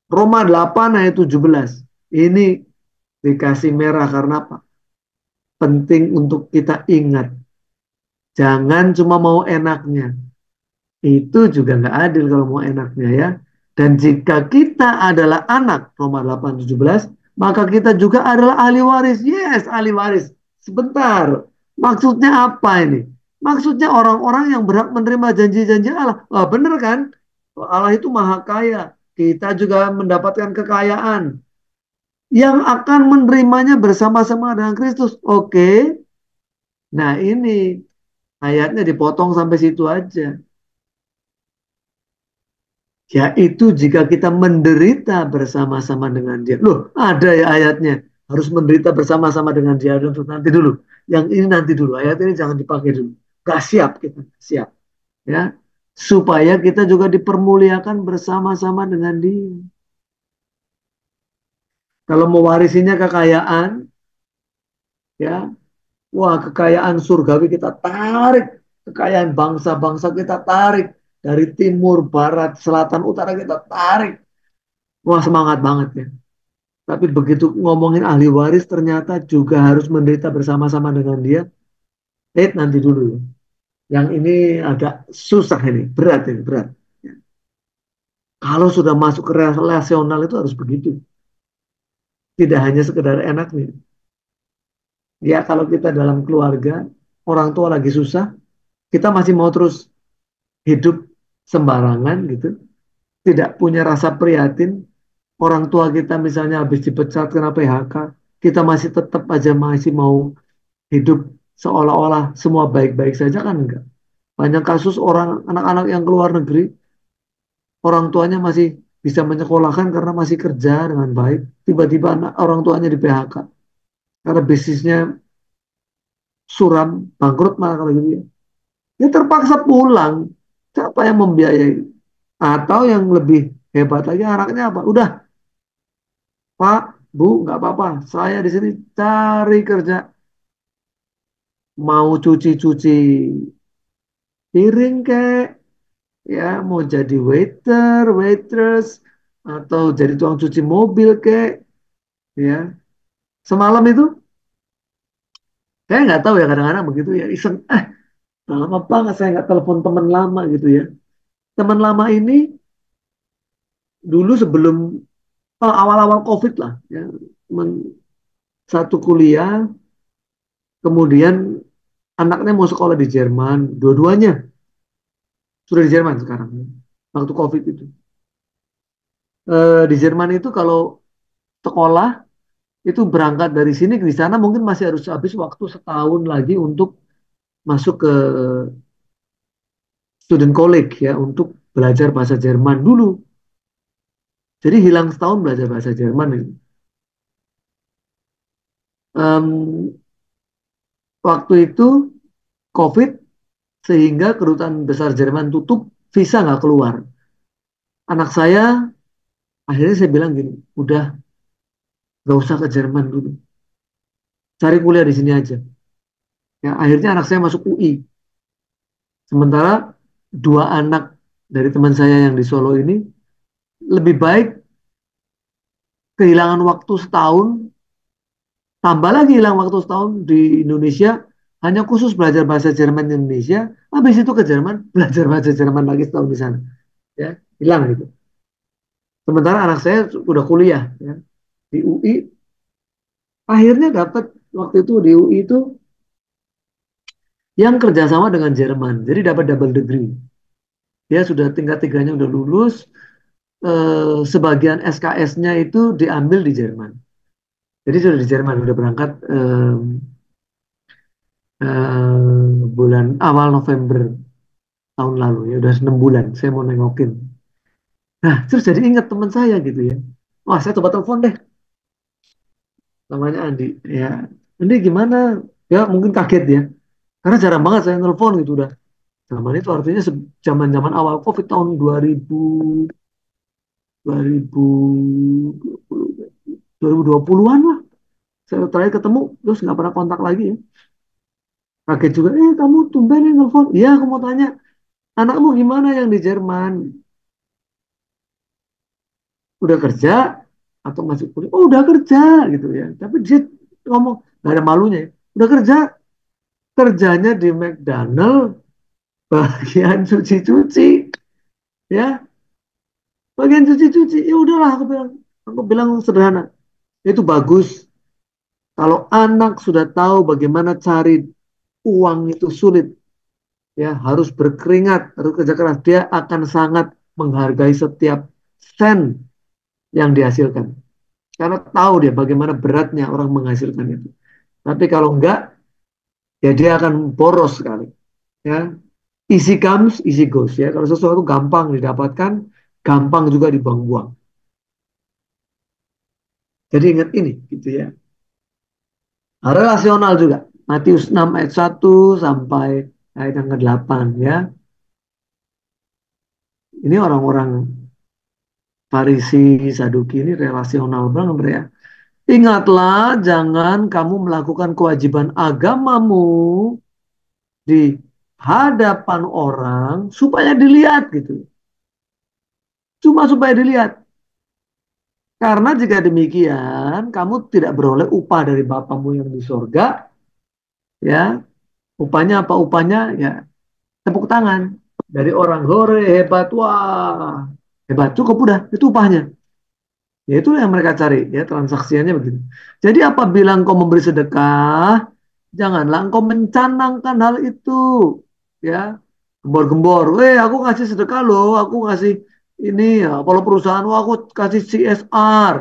Roma 8 ayat 17. Ini dikasih merah karena apa? Penting untuk kita ingat. Jangan cuma mau enaknya. Itu juga nggak adil kalau mau enaknya ya. Dan jika kita adalah anak, Roma 8:17, maka kita juga adalah ahli waris. Yes, ahli waris. Sebentar. Maksudnya apa ini? Maksudnya orang-orang yang berhak menerima janji-janji Allah. Wah, benar kan? Allah itu maha kaya. Kita juga mendapatkan kekayaan yang akan menerimanya bersama-sama dengan Kristus. Oke. Nah, ini ayatnya dipotong sampai situ aja. Yaitu jika kita menderita bersama-sama dengan dia. Loh, ada ya ayatnya. Harus menderita bersama-sama dengan dia. Nanti dulu. Yang ini nanti dulu. Ayat ini jangan dipakai dulu. Gak siap kita. Siap. Ya. Supaya kita juga dipermuliakan bersama-sama dengan dia. Kalau mewarisinya kekayaan, ya, wah, kekayaan surgawi kita tarik. Kekayaan bangsa-bangsa kita tarik. Dari timur, barat, selatan, utara kita tarik. Wah, semangat banget ya. Tapi begitu ngomongin ahli waris ternyata juga harus menderita bersama-sama dengan dia. Nanti dulu ya. Yang ini agak susah ini, berat ini, berat. Kalau sudah masuk ke relasional itu harus begitu. Tidak hanya sekedar enaknya. Ya kalau kita dalam keluarga, orang tua lagi susah, kita masih mau terus hidup sembarangan gitu. Tidak punya rasa prihatin. Orang tua kita misalnya habis dipecat kena PHK, kita masih tetap aja masih mau hidup seolah-olah semua baik-baik saja kan enggak. Banyak kasus orang anak-anak yang keluar negeri, orang tuanya masih bisa menyekolahkan karena masih kerja dengan baik. Tiba-tiba orang tuanya di PHK karena bisnisnya suram, bangkrut malah kalau gitu ya. Dia terpaksa pulang. Siapa yang membiayai? Atau yang lebih hebat lagi anaknya apa? Udah, Pak, Bu, nggak apa-apa. Saya di sini cari kerja. Mau cuci-cuci piring kek, ya mau jadi waiter, waitress, atau jadi tukang cuci mobil kek, ya. Semalam itu, saya nggak tahu ya kadang-kadang begitu ya iseng, lama banget saya nggak telepon teman lama gitu ya. Teman lama ini dulu sebelum awal-awal COVID lah, ya, teman satu kuliah, kemudian anaknya mau sekolah di Jerman, dua-duanya sudah di Jerman sekarang, waktu COVID itu. Di Jerman itu kalau sekolah itu berangkat dari sini ke sana mungkin masih harus habis waktu setahun lagi untuk masuk ke student college ya untuk belajar bahasa Jerman dulu. Jadi hilang setahun belajar bahasa Jerman ini. Em, Waktu itu COVID sehingga kedutaan besar Jerman tutup, visa nggak keluar. Anak saya akhirnya saya bilang gini, udah nggak usah ke Jerman dulu, cari kuliah di sini aja. Ya akhirnya anak saya masuk UI. Sementara dua anak dari teman saya yang di Solo ini lebih baik kehilangan waktu setahun, tambah lagi hilang waktu setahun di Indonesia, hanya khusus belajar bahasa Jerman di Indonesia, habis itu ke Jerman, belajar bahasa Jerman lagi setahun di sana. Ya, hilang gitu. Sementara anak saya sudah kuliah ya, di UI, akhirnya dapat waktu itu di UI itu yang kerjasama dengan Jerman, jadi dapat double degree. Dia sudah tingkat tiganya udah lulus, sebagian SKS-nya itu diambil di Jerman. Jadi sudah di Jerman, udah berangkat bulan awal November tahun lalu ya udah 6 bulan saya mau nengokin Nah, terus jadi ingat teman saya gitu ya. Wah, saya coba telepon deh. Namanya Andi. Ya, Andi gimana? Ya, mungkin kaget ya. Karena jarang banget saya telepon gitu udah. Zaman itu artinya zaman-zaman awal COVID tahun 2020-an lah. Saya terakhir ketemu, terus nggak pernah kontak lagi ya. Kaget juga, kamu tumben nih telepon. Iya, aku mau tanya, anakmu gimana yang di Jerman? Udah kerja atau masih kuliah? Oh, udah kerja gitu ya. Tapi dia ngomong, nggak ada malunya ya. Udah kerja, kerjanya di McDonald bagian cuci-cuci. Ya, bagian cuci-cuci. Ya udahlah, aku bilang sederhana. Itu bagus. Kalau anak sudah tahu bagaimana cari uang itu sulit, ya harus berkeringat, harus kerja keras, dia akan sangat menghargai setiap sen yang dihasilkan. Karena tahu dia bagaimana beratnya orang menghasilkan itu. Tapi kalau enggak, ya dia akan boros sekali. Ya, easy comes, easy goes. Ya, kalau sesuatu gampang didapatkan, gampang juga dibuang-buang. Jadi ingat ini, gitu ya. Relasional juga. Matius 6 ayat 1 sampai ayat yang ke-8 ya. Ini orang-orang Farisi, Saduki ini relasional banget mereka. Ingatlah, jangan kamu melakukan kewajiban agamamu di hadapan orang supaya dilihat gitu. Cuma supaya dilihat. Karena jika demikian, kamu tidak beroleh upah dari Bapamu yang di sorga, ya. Upahnya apa? Upahnya ya tepuk tangan dari orang hore hebat, wah hebat cukup udah itu upahnya. Ya itu yang mereka cari ya transaksinya begitu. Jadi apabila engkau memberi sedekah, janganlah engkau mencanangkan hal itu ya. Gembor-gembor, aku kasih sedekah loh, aku kasih ini ya, kalau perusahaan aku kasih CSR,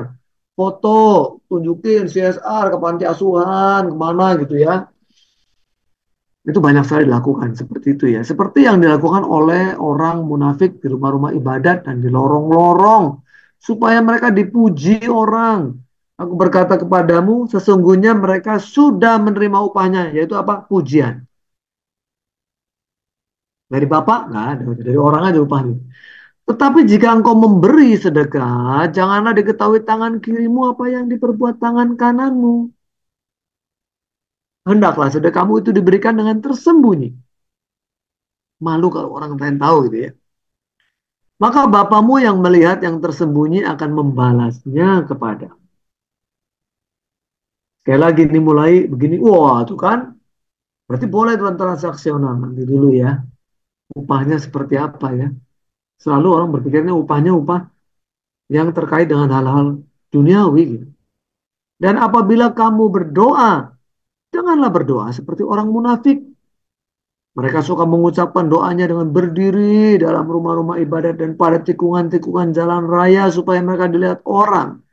foto, tunjukin CSR ke panti asuhan, kemana gitu ya. Itu banyak sekali dilakukan seperti itu ya. Seperti yang dilakukan oleh orang munafik di rumah-rumah ibadat dan di lorong-lorong. Supaya mereka dipuji orang. Aku berkata kepadamu, sesungguhnya mereka sudah menerima upahnya. Yaitu apa? Pujian. Dari Bapak, nggak ada. Dari orang aja upahnya. Tetapi jika engkau memberi sedekah, janganlah diketahui tangan kirimu apa yang diperbuat tangan kananmu. Hendaklah sedekahmu itu diberikan dengan tersembunyi. Malu kalau orang lain tahu gitu ya. Maka Bapamu yang melihat yang tersembunyi akan membalasnya kepada. Sekali lagi ini mulai begini, wah itu kan, berarti boleh dalam transaksional nanti dulu ya. Upahnya seperti apa ya? Selalu orang berpikirnya upahnya upah yang terkait dengan hal-hal duniawi gitu. Dan apabila kamu berdoa, janganlah berdoa seperti orang munafik. Mereka suka mengucapkan doanya dengan berdiri dalam rumah-rumah ibadat dan pada tikungan-tikungan jalan raya supaya mereka dilihat orang.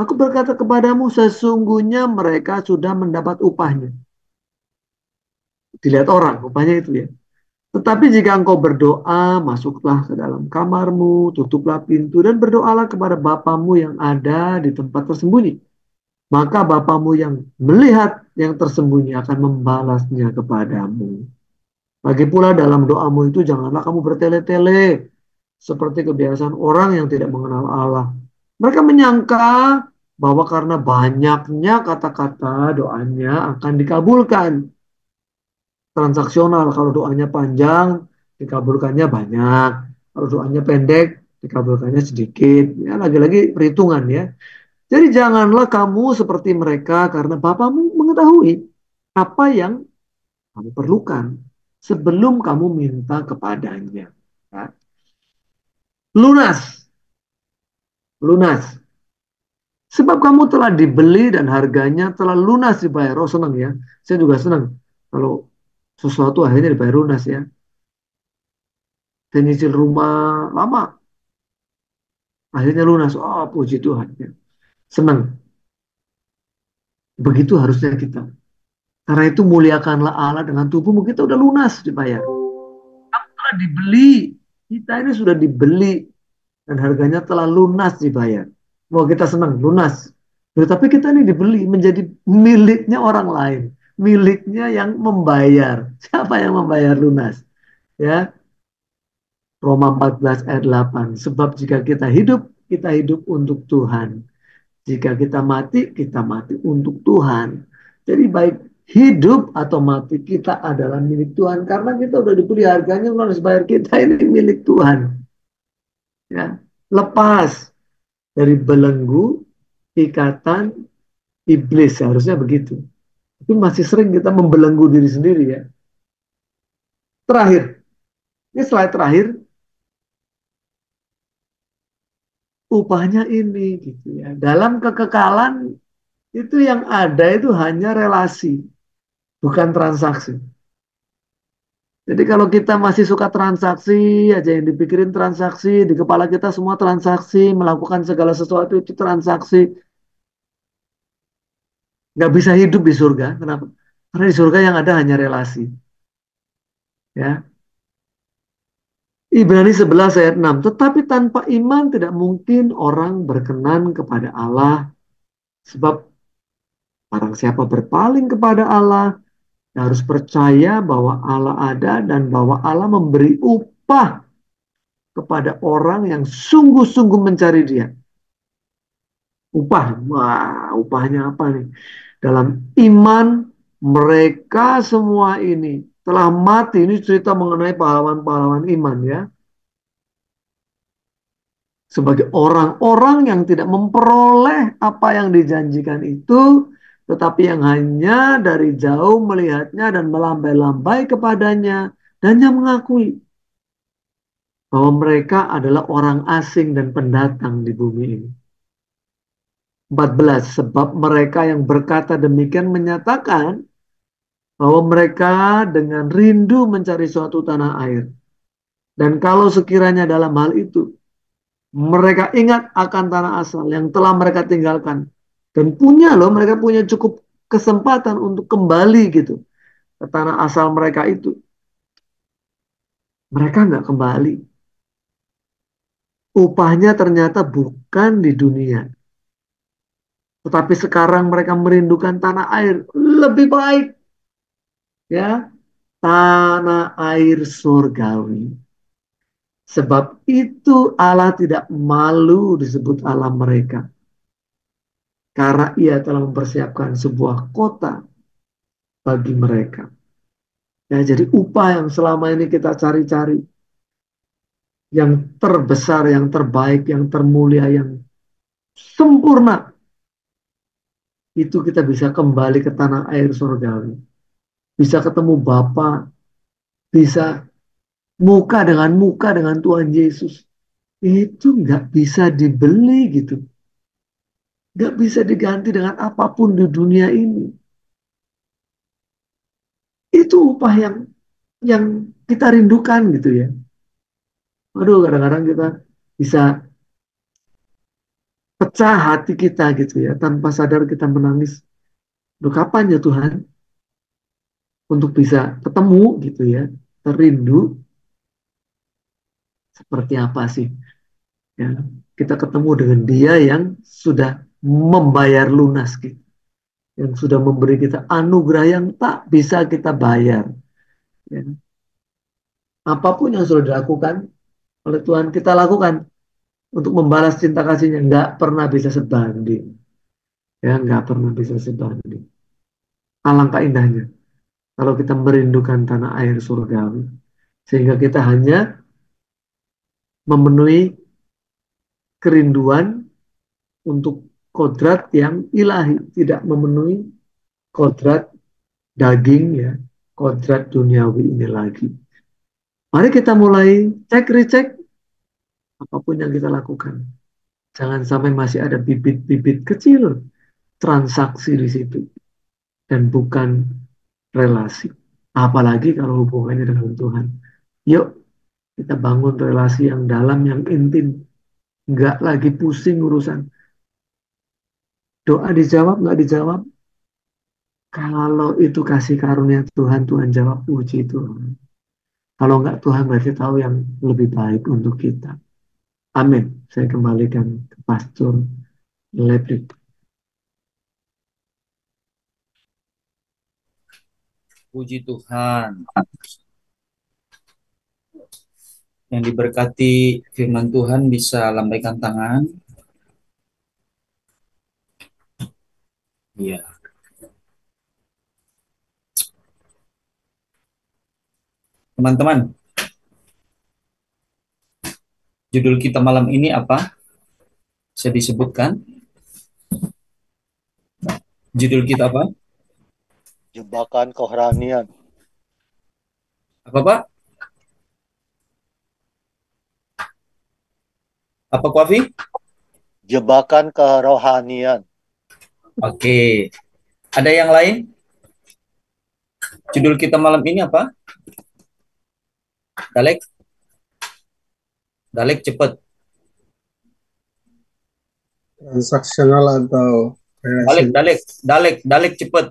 Aku berkata kepadamu, sesungguhnya mereka sudah mendapat upahnya. Dilihat orang, upahnya itu ya. Tetapi jika engkau berdoa, masuklah ke dalam kamarmu, tutuplah pintu, dan berdoalah kepada Bapamu yang ada di tempat tersembunyi. Maka Bapamu yang melihat yang tersembunyi akan membalasnya kepadamu. Lagi pula dalam doamu itu janganlah kamu bertele-tele, seperti kebiasaan orang yang tidak mengenal Allah. Mereka menyangka bahwa karena banyaknya kata-kata doanya akan dikabulkan. Transaksional, kalau doanya panjang, dikabulkannya banyak. Kalau doanya pendek, dikabulkannya sedikit. Ya, lagi-lagi perhitungan ya. Jadi janganlah kamu seperti mereka karena Bapamu mengetahui apa yang kamu perlukan sebelum kamu minta kepadanya. Ya. Lunas, lunas. Sebab kamu telah dibeli dan harganya telah lunas dibayar. Oh senang ya. Saya juga senang kalau sesuatu akhirnya dibayar lunas ya. Dan nyicil rumah lama akhirnya lunas. Oh puji Tuhan ya. Senang. Begitu harusnya kita. Karena itu muliakanlah Allah dengan tubuhmu. Kita udah lunas dibayar. Telah dibeli. Kita ini sudah dibeli. dan harganya telah lunas dibayar. Mau kita senang, lunas. Loh, tapi kita ini dibeli menjadi miliknya orang lain, miliknya yang membayar. Siapa yang membayar lunas? Ya, Roma 14 ayat 8. Sebab jika kita hidup untuk Tuhan. Jika kita mati untuk Tuhan. Jadi baik hidup atau mati kita adalah milik Tuhan. Karena kita udah dibeli harganya, harus bayar, kita ini milik Tuhan. Ya, lepas dari belenggu ikatan iblis, harusnya begitu. Tapi masih sering kita membelenggu diri sendiri ya. Terakhir, ini slide terakhir, upahnya ini gitu ya. Dalam kekekalan itu yang ada itu hanya relasi, bukan transaksi. Jadi kalau kita masih suka transaksi aja, yang dipikirin transaksi, di kepala kita semua transaksi, melakukan segala sesuatu itu transaksi, nggak bisa hidup di surga. Kenapa? Karena di surga yang ada hanya relasi. Ya, Ibrani 11 ayat 6. Tetapi tanpa iman tidak mungkin orang berkenan kepada Allah. Sebab barang siapa berpaling kepada Allah, harus percaya bahwa Allah ada dan bahwa Allah memberi upah kepada orang yang sungguh-sungguh mencari Dia. Upah, wah, upahnya apa nih? Dalam iman mereka semua ini telah mati. Ini cerita mengenai pahlawan-pahlawan iman ya. Sebagai orang-orang yang tidak memperoleh apa yang dijanjikan itu, tetapi yang hanya dari jauh melihatnya dan melambai-lambai kepadanya, dan yang mengakui bahwa mereka adalah orang asing dan pendatang di bumi ini. 14. Sebab mereka yang berkata demikian menyatakan bahwa mereka dengan rindu mencari suatu tanah air. Dan kalau sekiranya dalam hal itu mereka ingat akan tanah asal yang telah mereka tinggalkan. Dan punya loh, mereka punya cukup kesempatan untuk kembali gitu ke tanah asal mereka itu. Mereka nggak kembali. Upahnya ternyata bukan di dunia. Tetapi sekarang mereka merindukan tanah air lebih baik. Ya, tanah air surgawi. Sebab itu Allah tidak malu disebut Allah mereka. Karena ia telah mempersiapkan sebuah kota bagi mereka. Ya, jadi upah yang selama ini kita cari-cari, yang terbesar, yang terbaik, yang termulia, yang sempurna, itu kita bisa kembali ke tanah air surgawi. Bisa ketemu Bapa, bisa muka dengan Tuhan Yesus. Itu nggak bisa dibeli gitu. Nggak bisa diganti dengan apapun di dunia ini. Itu upah yang kita rindukan gitu ya. Aduh, kadang-kadang kita bisa pecah hati kita gitu ya, tanpa sadar kita menangis. Duh, kapan ya Tuhan untuk bisa ketemu gitu ya, terindu seperti apa sih ya, kita ketemu dengan Dia yang sudah membayar lunas gitu, yang sudah memberi kita anugerah yang tak bisa kita bayar ya. Apapun yang sudah dilakukan oleh Tuhan kita lakukan untuk membalas cinta kasihnya, nggak pernah bisa sebanding ya, nggak pernah bisa sebanding. Alangkah indahnya kalau kita merindukan tanah air surgawi, sehingga kita hanya memenuhi kerinduan untuk kodrat yang ilahi, tidak memenuhi kodrat daging ya, kodrat duniawi ini lagi. Mari kita mulai cek recek apapun yang kita lakukan. Jangan sampai masih ada bibit-bibit kecil transaksi di situ dan bukan relasi. Apalagi kalau hubungannya dengan Tuhan. Yuk kita bangun relasi yang dalam, yang intim. Nggak lagi pusing urusan. Doa dijawab, nggak dijawab. Kalau itu kasih karunia Tuhan, Tuhan jawab, puji Tuhan. Kalau nggak, Tuhan berarti tahu yang lebih baik untuk kita. Amin. Saya kembalikan ke Pastor Lepri. Puji Tuhan. Yang diberkati firman Tuhan bisa lambaikan tangan. Iya. Teman-teman, judul kita malam ini apa? Saya disebutkan. Judul kita apa? Jebakan kerohanian. Apa, Pak? Apa, Kwafi? Jebakan kerohanian. Oke. Ada yang lain? Judul kita malam ini apa? Dalek? Dalek cepat. Transaksional atau Dalek cepat.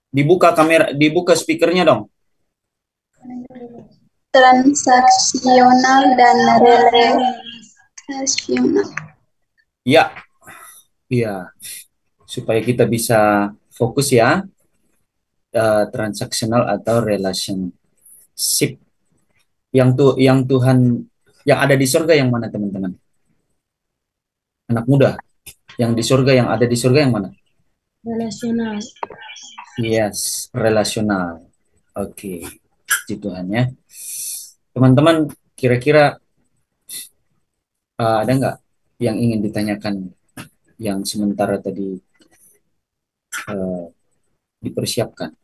Dibuka kamera, dibuka speakernya dong. Transaksional dan relasional. Ya. Iya. Supaya kita bisa fokus ya. Transaksional atau relationship. Yang Tuhan yang ada di surga yang mana, teman-teman? Anak muda. Yang di surga, yang ada di surga yang mana? Relasional. Yes, relasional. Oke. Puji Tuhan ya. Teman-teman, kira-kira ada nggak yang ingin ditanyakan yang sementara tadi dipersiapkan?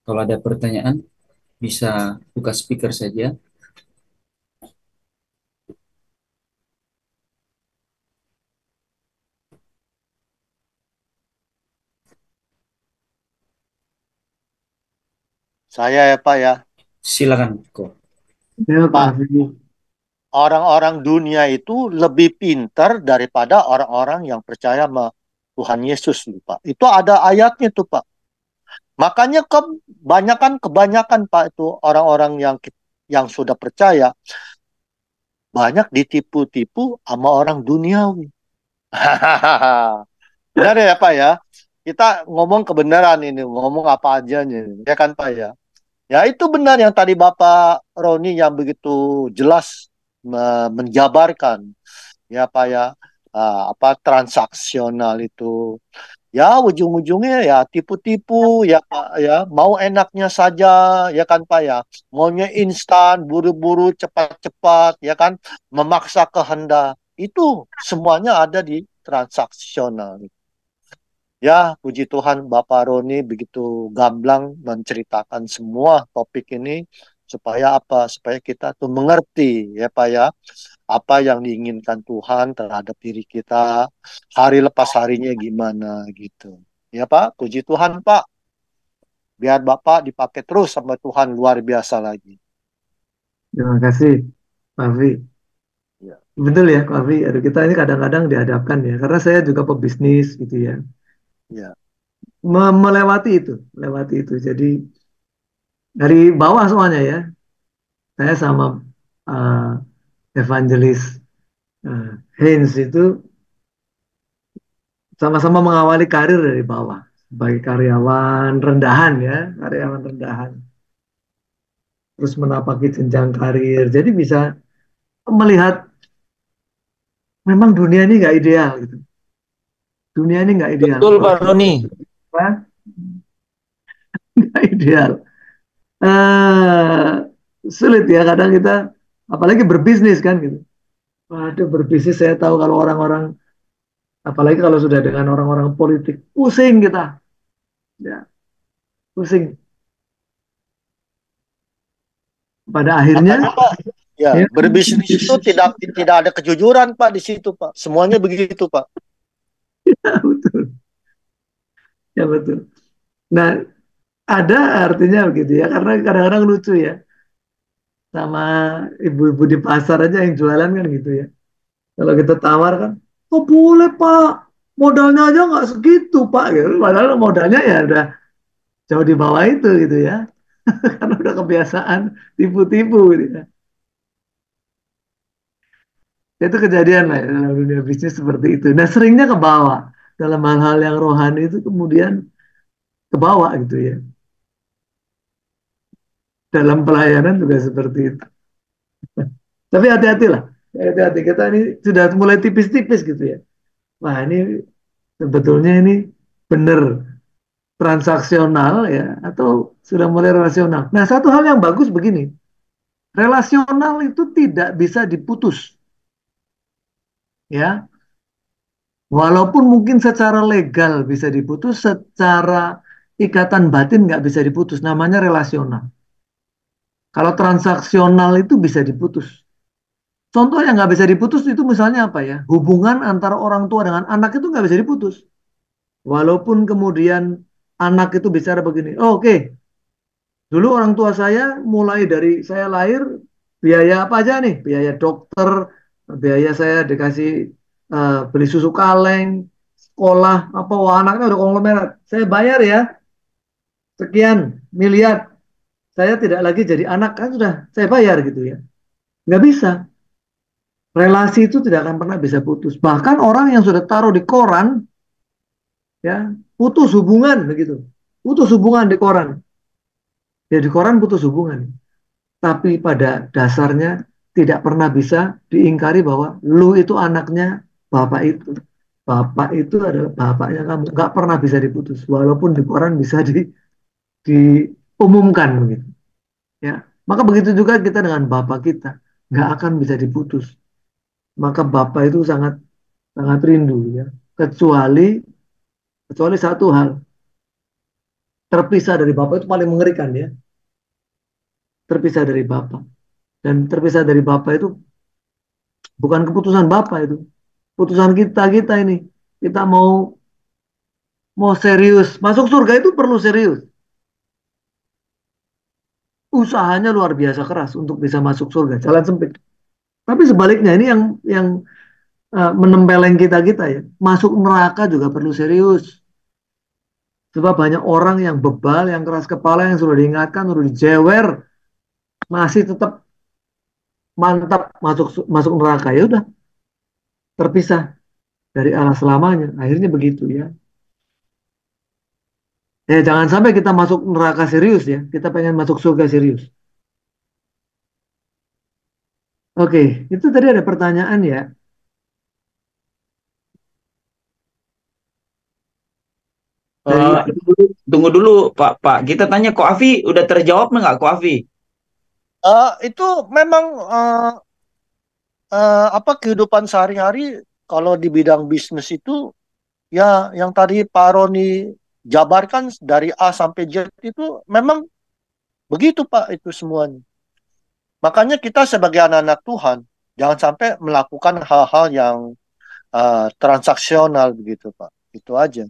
Kalau ada pertanyaan, bisa buka speaker saja. Saya ya Pak ya. Silakan kok. Ya, Pak, orang-orang dunia itu lebih pintar daripada orang-orang yang percaya sama Tuhan Yesus, Pak. Itu ada ayatnya tuh, Pak. Makanya kebanyakan Pak itu orang-orang yang sudah percaya banyak ditipu-tipu sama orang duniawi. Benar ya Pak ya? Kita ngomong kebenaran ini, ngomong apa aja nih, ya kan Pak ya? Ya itu benar yang tadi Bapak Roni yang begitu jelas menjabarkan, ya Pak ya, apa transaksional itu. Ya ujung-ujungnya ya tipu-tipu ya Pak ya, mau enaknya saja ya kan Pak ya, maunya instan, buru-buru, cepat-cepat ya kan, memaksa kehendak. Itu semuanya ada di transaksional. Ya, puji Tuhan Bapak Roni begitu gamblang menceritakan semua topik ini supaya apa? Supaya kita tuh mengerti ya Pak ya, apa yang diinginkan Tuhan terhadap diri kita hari lepas harinya gimana gitu. Ya Pak, puji Tuhan Pak. Biar Bapak dipakai terus sama Tuhan luar biasa lagi. terima kasih, Pak Afi. Ya. Betul ya, Pak Afi. Aduh, kita ini kadang-kadang dihadapkan ya, karena saya juga pebisnis gitu ya. Ya. Melewati itu. Jadi dari bawah semuanya ya. Saya sama uh, evangelis Haynes itu sama-sama mengawali karir dari bawah sebagai karyawan rendahan ya, karyawan rendahan. Terus menapaki jenjang karir. Jadi bisa melihat memang dunia ini nggak ideal gitu. Dunia ini nggak ideal. Betul, Pak Roni. Nggak ideal. Uh, Sulit ya kadang kita, apalagi berbisnis kan gitu. Waduh, berbisnis saya tahu kalau orang-orang, apalagi kalau sudah dengan orang-orang politik, pusing kita. Ya, pusing. Pada akhirnya, Makanya Pak, ya, ya, berbisnis itu tidak ada kejujuran Pak di situ Pak. Semuanya begitu Pak. ya betul. Ya betul. Nah, ada artinya begitu ya, karena kadang-kadang lucu ya. Sama ibu-ibu di pasar aja yang jualan kan gitu ya. Kalau kita tawar kan, oh boleh Pak, modalnya aja nggak segitu Pak. Gitu. Padahal modalnya ya udah jauh di bawah itu gitu ya. karena udah kebiasaan tipu-tipu gitu ya. Itu kejadian lah ya, dalam dunia bisnis seperti itu. Nah, seringnya ke bawah dalam hal-hal yang rohani itu kemudian ke bawah gitu ya. Dalam pelayanan juga seperti itu. Tapi hati-hatilah. Hati-hati, kita ini sudah mulai tipis-tipis gitu ya. Wah, ini sebetulnya ini benar transaksional ya atau sudah mulai relasional. Nah, satu hal yang bagus begini. Relasional itu tidak bisa diputus ya. Walaupun mungkin secara legal bisa diputus, secara ikatan batin nggak bisa diputus. Namanya relasional. Kalau transaksional itu bisa diputus. Contoh yang nggak bisa diputus itu misalnya apa ya? Hubungan antara orang tua dengan anak itu nggak bisa diputus. Walaupun kemudian anak itu bicara begini, oh, oke, dulu orang tua saya mulai dari saya lahir biaya apa aja nih? Biaya dokter, biaya saya dikasih beli susu kaleng, sekolah, apa, wah anaknya udah konglomerat. Saya bayar ya sekian miliar. Saya tidak lagi jadi anak kan sudah saya bayar gitu ya. Nggak bisa. Relasi itu tidak akan pernah bisa putus. Bahkan orang yang sudah taruh di koran ya putus hubungan begitu. Putus hubungan di koran. Ya di koran putus hubungan. Tapi pada dasarnya tidak pernah bisa diingkari bahwa lu itu anaknya bapak itu. Bapak itu adalah bapaknya kamu. Nggak pernah bisa diputus. Walaupun di koran bisa diumumkan begitu. Ya. Maka begitu juga kita dengan bapak kita. Nggak akan bisa diputus. Maka bapak itu sangat sangat rindu ya. Kecuali kecuali satu hal. Terpisah dari bapak itu paling mengerikan ya. Terpisah dari bapak. Dan terpisah dari bapak itu bukan keputusan bapak itu. Keputusan kita kita ini. Kita mau mau serius. Masuk surga itu perlu serius. Usahanya luar biasa keras untuk bisa masuk surga. Jalan sempit. Tapi sebaliknya ini yang menempeleng kita kita ya. Masuk neraka juga perlu serius. Sebab banyak orang yang bebal, yang keras kepala, yang sudah diingatkan, sudah dijewer, masih tetap mantap masuk masuk neraka. Ya udah, terpisah dari Allah selamanya. Akhirnya begitu ya. Ya jangan sampai kita masuk neraka serius ya. Kita pengen masuk surga serius. Oke, itu tadi ada pertanyaan ya. Dari Tunggu dulu, Pak. Pak, kita tanya Ko Afi, udah terjawab nggak Ko Afi? Itu memang apa kehidupan sehari-hari kalau di bidang bisnis itu ya yang tadi Pak Roni jabarkan dari A sampai Z itu memang begitu Pak itu semuanya. Makanya kita sebagai anak-anak Tuhan jangan sampai melakukan hal-hal yang transaksional begitu Pak. Itu aja,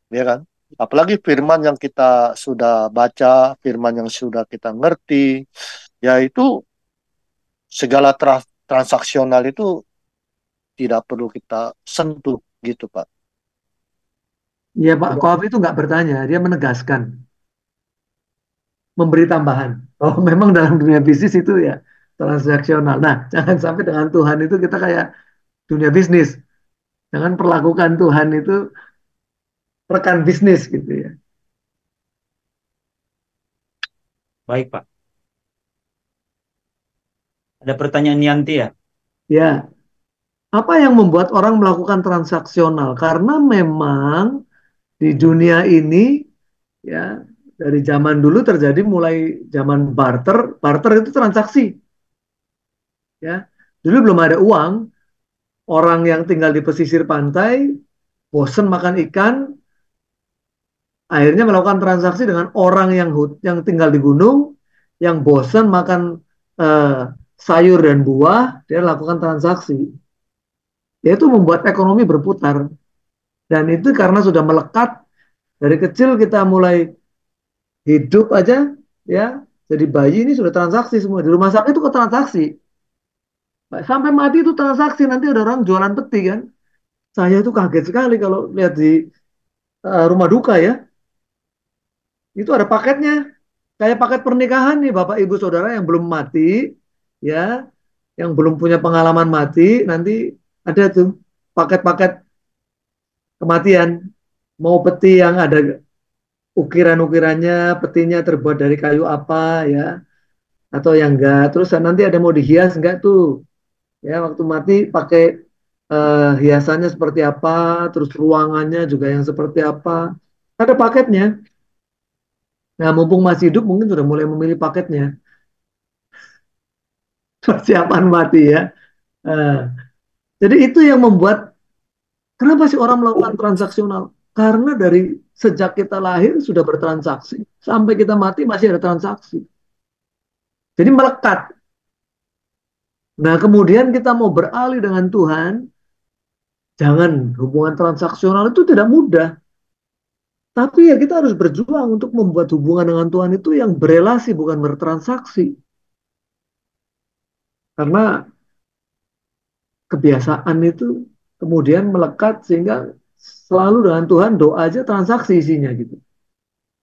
ya kan? Apalagi firman yang kita sudah baca, firman yang sudah kita ngerti, yaitu segala transaksional itu tidak perlu kita sentuh gitu Pak. ya Pak Koaf itu nggak bertanya, dia menegaskan, memberi tambahan. Oh memang dalam dunia bisnis itu ya transaksional. Nah jangan sampai dengan Tuhan itu kita kayak dunia bisnis. Jangan perlakukan Tuhan itu rekan bisnis gitu ya. Baik, Pak. Ada pertanyaan Yanti ya? Ya, apa yang membuat orang melakukan transaksional? Karena memang di dunia ini ya dari zaman dulu terjadi mulai zaman barter, barter itu transaksi ya. Dulu belum ada uang, orang yang tinggal di pesisir pantai bosen makan ikan, akhirnya melakukan transaksi dengan orang yang tinggal di gunung, yang bosen makan sayur dan buah, dia lakukan transaksi. Yaitu membuat ekonomi berputar. Dan itu karena sudah melekat dari kecil kita mulai hidup aja ya jadi bayi ini sudah transaksi semua di rumah sakit itu ke transaksi sampai mati itu transaksi nanti ada orang jualan peti kan saya itu kaget sekali kalau lihat di rumah duka ya itu ada paketnya Kayak paket pernikahan nih Bapak Ibu Saudara yang belum mati, ya, yang belum punya pengalaman mati, nanti ada tuh paket-paket kematian. Mau peti yang ada ukiran-ukirannya, petinya terbuat dari kayu apa, ya, atau yang enggak. Terus nanti ada mau dihias enggak tuh, ya, waktu mati pakai hiasannya seperti apa, terus ruangannya juga yang seperti apa. Ada paketnya. Nah, mumpung masih hidup mungkin sudah mulai memilih paketnya. Persiapan mati ya. Eh, jadi itu yang membuat kenapa sih orang melakukan transaksional? Karena dari sejak kita lahir sudah bertransaksi, sampai kita mati masih ada transaksi. Jadi melekat. Nah, kemudian kita mau beralih dengan Tuhan, jangan, hubungan transaksional itu tidak mudah. Tapi ya kita harus berjuang untuk membuat hubungan dengan Tuhan itu yang berelasi, bukan bertransaksi. Karena kebiasaan itu kemudian melekat sehingga selalu dengan Tuhan doa aja transaksi isinya gitu.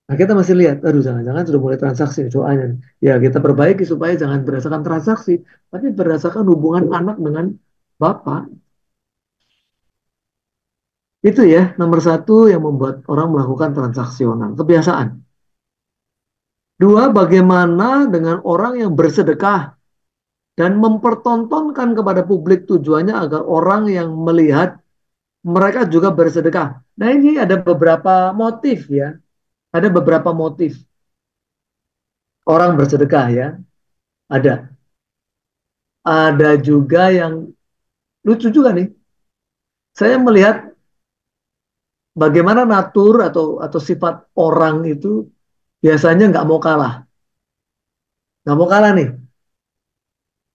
Nah, kita masih lihat, aduh jangan-jangan sudah mulai transaksi doanya. Ya kita perbaiki supaya jangan berdasarkan transaksi, tapi berdasarkan hubungan anak dengan Bapak. Itu ya nomor satu yang membuat orang melakukan transaksional, kebiasaan. Dua, bagaimana dengan orang yang bersedekah dan mempertontonkan kepada publik tujuannya agar orang yang melihat mereka juga bersedekah. Nah ini ada beberapa motif ya, ada beberapa motif orang bersedekah ya, ada. Ada juga yang lucu juga nih. Saya melihat bagaimana natur atau sifat orang itu biasanya nggak mau kalah, nggak mau kalah nih.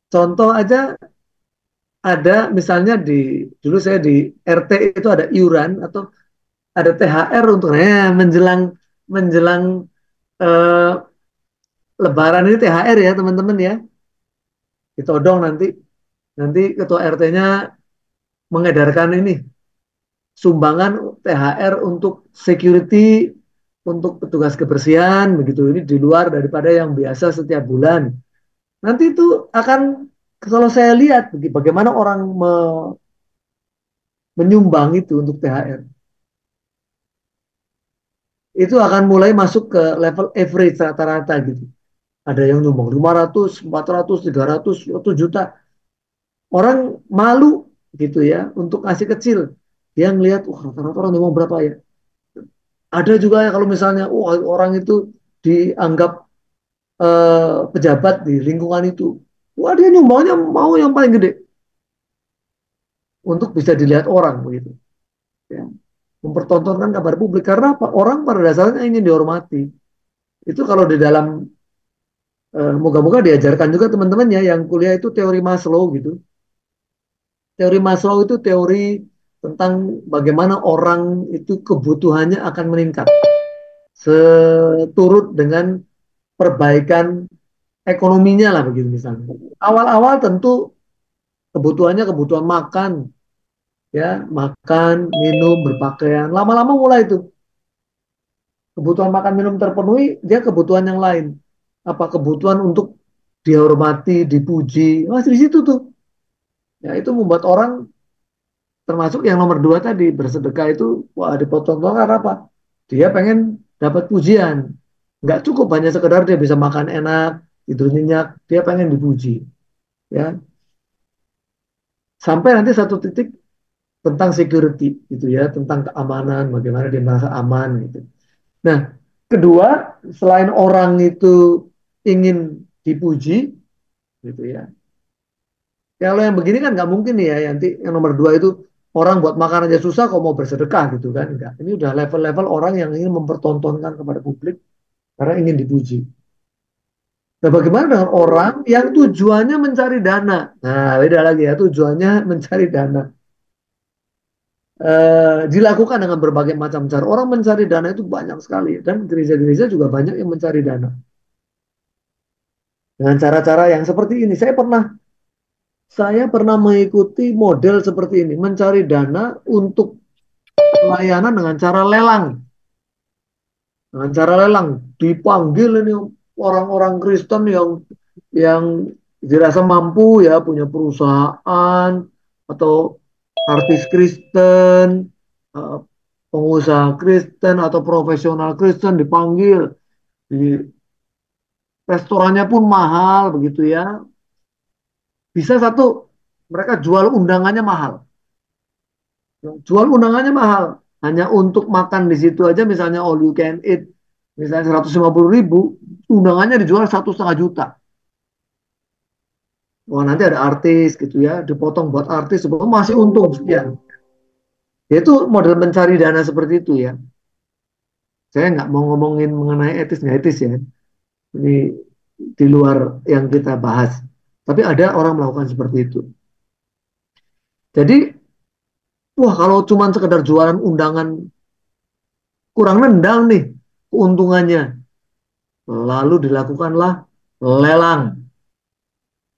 Contoh aja ada misalnya dulu saya di RT itu ada iuran atau ada THR untuk menjelang menjelang eh, Lebaran ini THR ya teman-teman ya. Ditodong nanti ketua RT-nya mengedarkan ini sumbangan THR untuk security, untuk petugas kebersihan begitu. Ini di luar daripada yang biasa setiap bulan. Nanti itu akan kalau saya lihat bagaimana orang menyumbang itu untuk THR. Itu akan mulai masuk ke level average rata-rata gitu. Ada yang nyumbang 500, 400, 300, 1 juta. Orang malu gitu ya untuk ngasih kecil. Dia ngelihat, rata-rata orang nyumbang berapa ya? Ada juga ya kalau misalnya orang itu dianggap pejabat di lingkungan itu. Wah dia nyumbangnya mau yang paling gede. Untuk bisa dilihat orang begitu. Ya. Mempertontonkan kabar publik. Karena apa? Orang pada dasarnya ingin dihormati. Itu kalau di dalam moga-moga diajarkan juga teman-teman ya yang kuliah itu teori Maslow gitu. Teori Maslow itu teori tentang bagaimana orang itu kebutuhannya akan meningkat seturut dengan perbaikan ekonominya lah begitu misalnya. Awal-awal tentu kebutuhannya kebutuhan makan, ya makan, minum, berpakaian. Lama-lama mulai itu kebutuhan makan minum terpenuhi, dia kebutuhan yang lain. Apa kebutuhan untuk dihormati, dipuji, masih di situ tuh. Ya itu membuat orang termasuk yang nomor dua tadi bersedekah itu wah dipotong-potong apa? Dia pengen dapat pujian. Nggak cukup hanya sekedar dia bisa makan enak, tidur nyenyak, dia pengen dipuji. Ya, sampai nanti satu titik tentang security gitu ya, tentang keamanan, bagaimana dia merasa aman gitu. Nah, kedua, selain orang itu ingin dipuji gitu ya. Kalau yang begini kan nggak mungkin nih ya, nanti yang nomor dua itu orang buat makan aja susah kok mau bersedekah gitu kan. Enggak. Ini udah level-level orang yang ingin mempertontonkan kepada publik karena ingin dipuji. Nah, bagaimana dengan orang yang tujuannya mencari dana? Nah, beda lagi ya, tujuannya mencari dana. Dilakukan dengan berbagai macam cara. Orang mencari dana itu banyak sekali dan gereja-gereja juga banyak yang mencari dana dengan cara-cara yang seperti ini. Saya pernah mengikuti model seperti ini, mencari dana untuk pelayanan dengan cara lelang. Dengan cara lelang dipanggil ini orang-orang Kristen yang dirasa mampu ya, punya perusahaan atau artis Kristen, eh, pengusaha Kristen atau profesional Kristen dipanggil, di restorannya pun mahal begitu ya. Bisa satu, mereka jual undangannya mahal. Jual undangannya mahal. Hanya untuk makan di situ aja misalnya all you can eat, misalnya 150.000, undangannya dijual 1,5 juta. Wah, nanti ada artis gitu ya, dipotong buat artis, masih untung sekian. Itu model mencari dana seperti itu ya. Saya nggak mau ngomongin mengenai etis nggak etis ya. Ini di luar yang kita bahas. Tapi ada orang melakukan seperti itu. Jadi, wah kalau cuma sekedar jualan undangan kurang nendang nih keuntungannya. Lalu dilakukanlah lelang.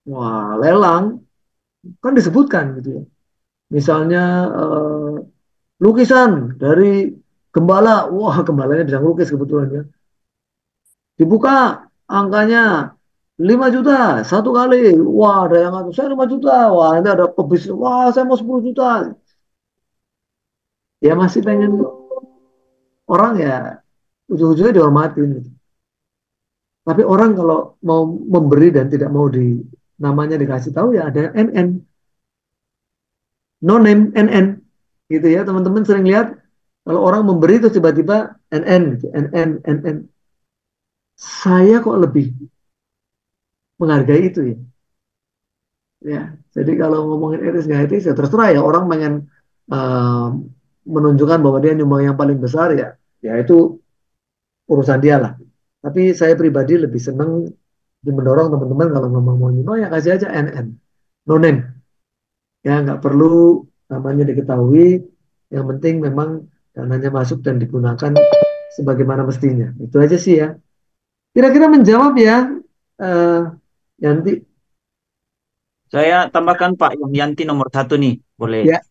Wah, lelang kan disebutkan gitu ya. Misalnya lukisan dari gembala. Wah, gembalanya bisa ngelukis kebetulan ya. Dibuka angkanya 5 juta satu kali. Wah, ada yang ngatur saya 5 juta. Wah, nanti ada pebisnis. Wah, saya mau 10 juta. Ya masih pengen orang ya ujung-ujungnya dihormatin gitu. Tapi orang kalau mau memberi dan tidak mau namanya dikasih tahu ya ada NN. No name NN. Gitu ya, teman-teman sering lihat kalau orang memberi itu tiba-tiba NN gitu. NN NN. Saya kok lebih menghargai itu ya. Ya, jadi kalau ngomongin etis nggak etis ya terserah ya, orang pengen uh, menunjukkan bahwa dia nyumbang yang paling besar ya, ya itu urusan dia lah. Tapi saya pribadi lebih seneng mendorong teman-teman kalau ngomong mau nyumbang ya kasih aja NN, no name, ya nggak perlu namanya diketahui. Yang penting memang dananya masuk dan digunakan sebagaimana mestinya. Itu aja sih ya. Kira-kira menjawab ya, uh, Yanti. Saya tambahkan Pak, yang Yanti nomor 1 nih, boleh? Ya.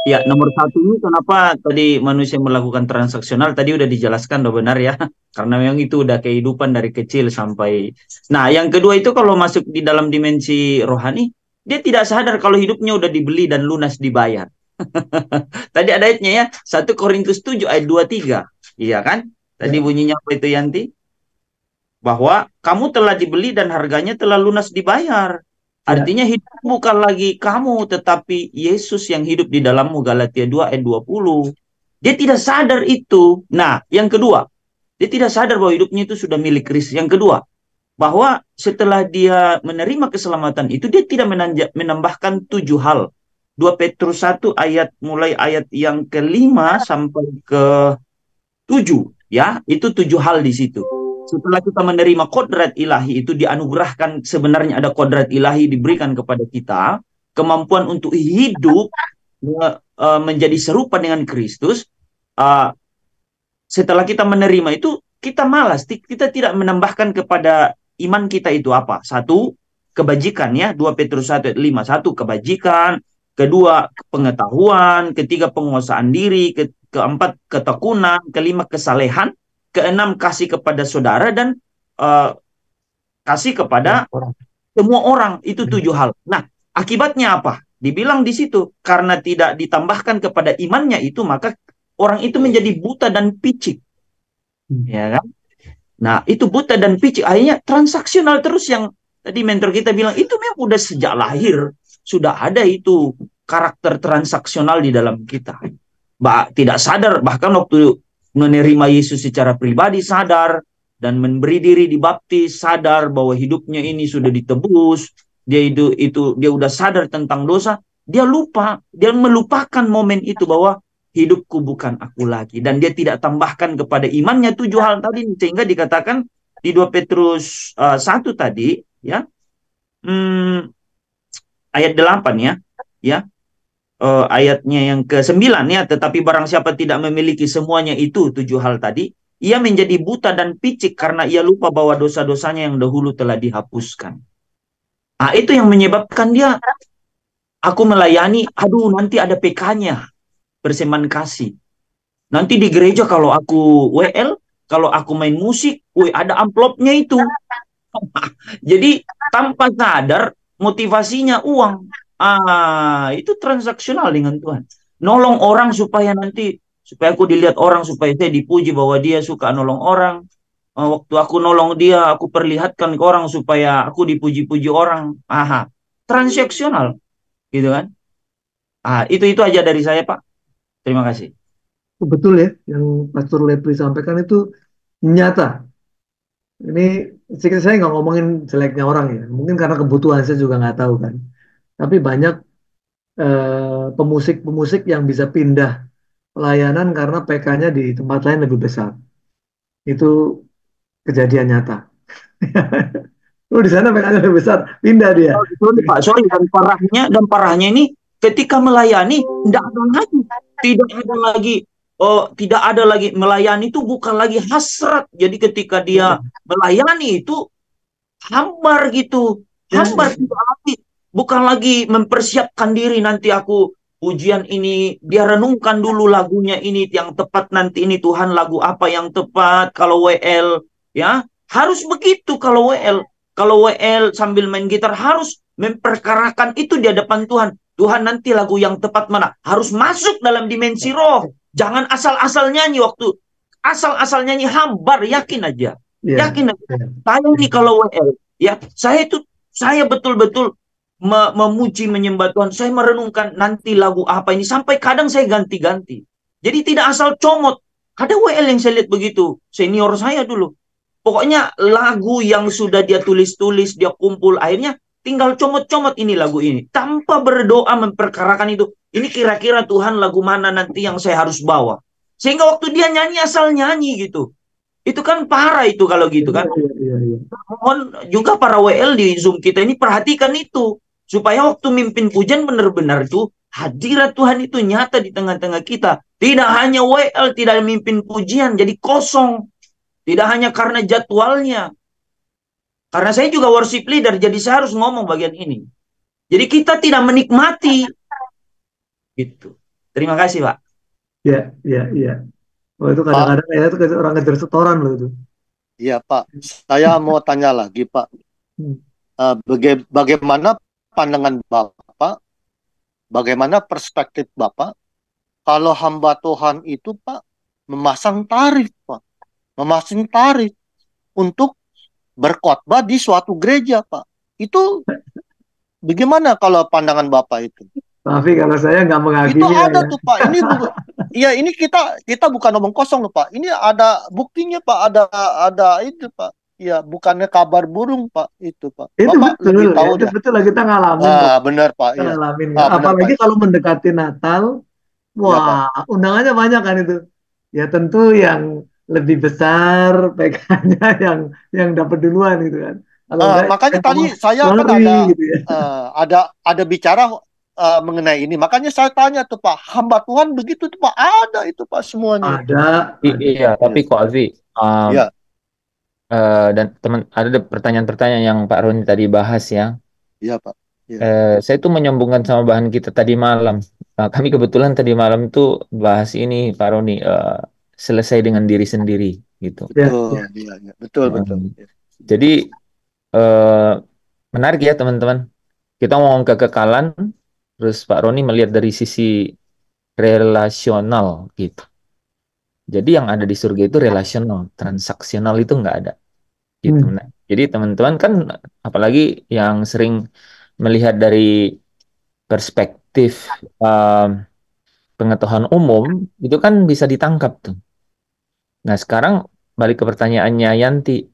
Ya, nomor 1 ini kenapa tadi manusia melakukan transaksional, tadi udah dijelaskan, udah benar ya. Karena memang itu udah kehidupan dari kecil sampai... Nah, yang kedua itu kalau masuk di dalam dimensi rohani, dia tidak sadar kalau hidupnya udah dibeli dan lunas dibayar. Tadi ada ayatnya ya, 1 Korintus 7 ayat 23. Iya kan? Tadi bunyinya apa itu Yanti? Bahwa kamu telah dibeli dan harganya telah lunas dibayar. Artinya hidup bukan lagi kamu, tetapi Yesus yang hidup di dalammu. Galatia 2 ayat 20. Dia tidak sadar itu. Nah, yang kedua, dia tidak sadar bahwa hidupnya itu sudah milik Kristus. Yang kedua, bahwa setelah dia menerima keselamatan itu, dia tidak menambahkan 7 hal. 2 Petrus 1 ayat, mulai ayat yang ke-5 sampai ke-7. Ya, itu 7 hal di situ. Setelah kita menerima kodrat ilahi itu, dianugerahkan sebenarnya ada kodrat ilahi diberikan kepada kita, kemampuan untuk hidup menjadi serupa dengan Kristus. Setelah kita menerima itu, kita malas, kita tidak menambahkan kepada iman kita itu apa? 1, kebajikan ya, 2 Petrus 1 ayat 5, 1 kebajikan, kedua pengetahuan, ketiga penguasaan diri, keempat ketekunan, kelima kesalehan, keenam kasih kepada saudara, dan kasih kepada semua orang. Itu 7 hal. Nah, akibatnya apa? Dibilang di situ, karena tidak ditambahkan kepada imannya itu, maka orang itu menjadi buta dan picik. Ya kan? Nah, itu buta dan picik, akhirnya transaksional terus. Yang tadi mentor kita bilang, itu memang udah sejak lahir sudah ada itu karakter transaksional di dalam kita. Tidak sadar, bahkan waktu menerima Yesus secara pribadi sadar, dan memberi diri dibaptis sadar bahwa hidupnya ini sudah ditebus, dia udah sadar tentang dosa, dia melupakan momen itu bahwa hidupku bukan aku lagi, dan dia tidak tambahkan kepada imannya 7 hal tadi, sehingga dikatakan di 2 Petrus 1 tadi ya, ayat 8 ya, ayatnya yang ke-9 ya, tetapi barang siapa tidak memiliki semuanya itu 7 hal tadi, ia menjadi buta dan picik karena ia lupa bahwa dosa-dosanya yang dahulu telah dihapuskan. Nah, itu yang menyebabkan dia, aku melayani, aduh nanti ada PK-nya, persembahan kasih. Nanti di gereja kalau aku WL, Kalau aku main musik, woi ada amplopnya itu. Jadi tanpa sadar motivasinya uang. Itu transaksional dengan Tuhan. Nolong orang supaya aku dilihat orang, supaya saya dipuji bahwa dia suka nolong orang. Waktu aku nolong dia, aku perlihatkan ke orang supaya aku dipuji-puji orang. Transaksional, gitu kan? Itu aja dari saya, Pak. Terima kasih. Betul ya, yang Pastor Lepri sampaikan itu nyata. Ini saya nggak ngomongin jeleknya orang ya, mungkin karena kebutuhan saya juga nggak tahu kan. Tapi banyak pemusik-pemusik yang bisa pindah pelayanan karena PK-nya di tempat lain lebih besar. Itu kejadian nyata. Lu di sana PK-nya lebih besar, pindah dia. Sorry Pak, sorry, dan parahnya ini ketika melayani tidak ada lagi melayani itu bukan lagi hasrat. Jadi ketika dia melayani itu hambar gitu, hambar bukan lagi mempersiapkan diri nanti aku ujian ini, dia renungkan dulu lagunya ini yang tepat nanti ini Tuhan lagu apa yang tepat kalau WL ya harus begitu kalau WL sambil main gitar harus memperkarakan itu di hadapan Tuhan. Tuhan nanti lagu yang tepat mana harus masuk dalam dimensi roh, jangan asal-asal nyanyi. Waktu asal-asal nyanyi hambar, yakin aja saya ini kalau WL ya saya betul-betul memuji menyembah Tuhan. Saya merenungkan nanti lagu apa ini. Sampai kadang saya ganti-ganti. Jadi tidak asal comot. Ada WL yang saya lihat begitu. Senior saya dulu. Pokoknya lagu yang sudah dia tulis-tulis, dia kumpul. Akhirnya tinggal comot-comot ini lagu ini. Tanpa berdoa memperkarakan itu. Ini kira-kira Tuhan lagu mana nanti yang saya harus bawa. Sehingga waktu dia nyanyi asal nyanyi gitu. Itu kan parah itu kalau gitu kan. Mohon juga para WL di Zoom kita ini perhatikan itu. Supaya waktu mimpin pujian benar-benar tuh hadirat Tuhan itu nyata di tengah-tengah kita. Tidak hanya WL tidak mimpin pujian jadi kosong. Tidak hanya karena jadwalnya. Karena saya juga worship leader jadi saya harus ngomong bagian ini. Jadi kita tidak menikmati. Gitu. Terima kasih, Pak. Iya. Oh, itu kadang-kadang ya itu orang ngejar setoran loh itu. Iya Pak, saya mau tanya lagi Pak. Bagaimana pandangan Bapak, bagaimana perspektif Bapak kalau hamba Tuhan itu Pak memasang tarif Pak, memasang tarif untuk berkhotbah di suatu gereja Pak. Itu bagaimana kalau pandangan Bapak itu? Tapi kalau saya nggak menghakimi. Itu ada tuh Pak. Ini iya ini kita bukan omong kosong loh Pak. Ini ada buktinya Pak. Ada itu Pak. Iya, bukannya kabar burung Pak itu Pak. Itu Bapak betul, lebih tahu itu betul lah kita ngalamin. Benar Pak. Kita ngalamin. Benar, Apalagi Pak. kalau mendekati Natal, wah undangannya banyak kan itu. Ya tentu yang lebih besar PK-nya yang dapat duluan gitu kan. Makanya tadi saya kan gitu ya. ada bicara mengenai ini. Makanya saya tanya tuh Pak, hamba Tuhan begitu tuh Pak, ada itu Pak semuanya. Ada. Iya, tapi kok Alfi, dan teman ada pertanyaan-pertanyaan yang Pak Roni tadi bahas ya. Iya Pak. Ya. Saya tuh menyambungkan sama bahan kita tadi malam. Kami kebetulan tadi malam itu bahas ini Pak Roni, selesai dengan diri sendiri gitu. Betul. Jadi menarik ya teman-teman. Kita ngomong kekekalan, terus Pak Roni melihat dari sisi relasional gitu. Jadi yang ada di surga itu relasional, transaksional itu nggak ada. Gitu. Nah, jadi teman-teman kan apalagi yang sering melihat dari perspektif pengetahuan umum, itu kan bisa ditangkap tuh. Nah sekarang balik ke pertanyaannya Yanti,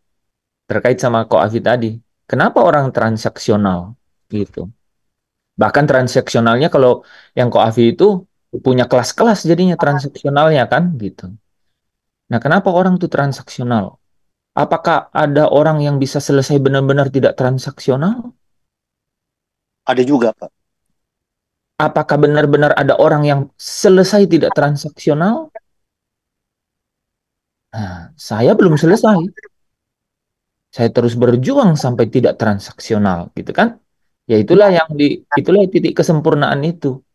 terkait sama Ko Afi tadi. Kenapa orang transaksional gitu? Bahkan transaksionalnya kalau yang Ko Afi itu punya kelas-kelas jadinya transaksionalnya kan gitu. Nah, kenapa orang tuh transaksional? Apakah ada orang yang bisa selesai benar-benar tidak transaksional? Ada juga, Pak. Apakah benar-benar ada orang yang selesai tidak transaksional? Nah, saya belum selesai. Saya terus berjuang sampai tidak transaksional, gitu kan? Ya itulah itulah titik kesempurnaan itu.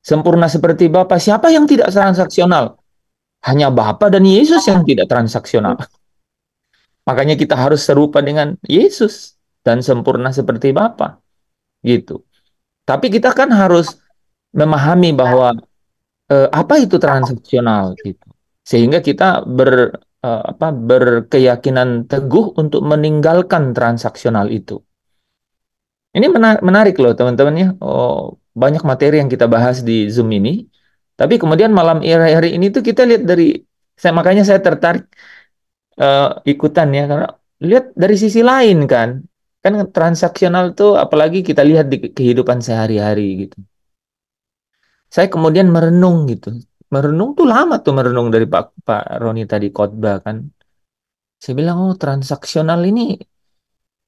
Sempurna seperti Bapak, siapa yang tidak transaksional? Hanya Bapa dan Yesus yang tidak transaksional. Makanya kita harus serupa dengan Yesus dan sempurna seperti Bapa, gitu. Tapi kita kan harus memahami bahwa apa itu transaksional, gitu. Sehingga kita berkeyakinan teguh untuk meninggalkan transaksional itu. Ini menarik loh teman-teman ya. Oh, banyak materi yang kita bahas di Zoom ini. Tapi kemudian malam hari ini tuh kita lihat makanya saya tertarik ikutan ya, karena lihat dari sisi lain kan. Kan transaksional tuh apalagi kita lihat di kehidupan sehari-hari gitu. Saya kemudian merenung gitu. Merenung tuh lama tuh merenung dari Pak Roni tadi khotbah kan. Saya bilang, oh transaksional ini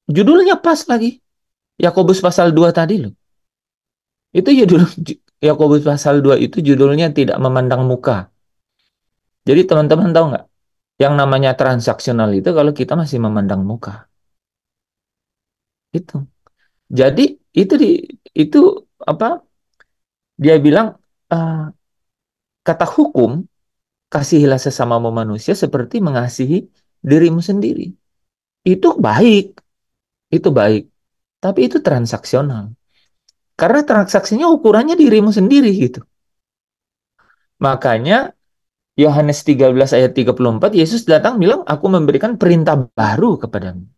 judulnya pas lagi. Yakobus pasal 2 tadi loh. Itu judul Yakobus pasal 2 itu judulnya tidak memandang muka. Jadi teman-teman tahu nggak? Yang namanya transaksional itu kalau kita masih memandang muka. Itu. Jadi itu itu apa? Dia bilang kata hukum, kasihilah sesamamu manusia seperti mengasihi dirimu sendiri. Itu baik, itu baik. Tapi itu transaksional. Karena transaksinya ukurannya dirimu sendiri gitu. Makanya Yohanes 13 ayat 34, Yesus datang bilang, aku memberikan perintah baru kepadamu.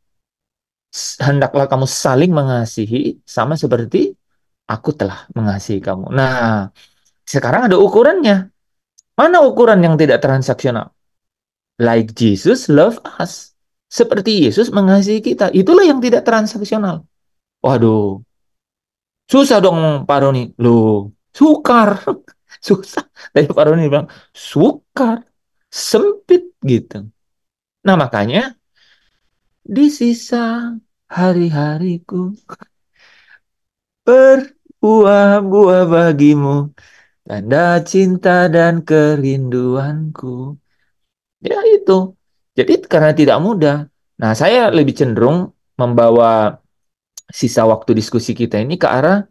Hendaklah kamu saling mengasihi sama seperti aku telah mengasihi kamu. Nah, sekarang ada ukurannya. Mana ukuran yang tidak transaksional? Like Jesus love us. Seperti Yesus mengasihi kita. Itulah yang tidak transaksional. Waduh, susah dong Pak Roni. Loh, sukar. Susah. Tadi Pak Roni bilang, sukar. Sempit gitu. Nah, makanya di sisa hari-hariku berbuah-buah bagimu, tanda cinta dan kerinduanku. Ya itu. Jadi karena tidak mudah. Nah, saya lebih cenderung membawa sisa waktu diskusi kita ini ke arah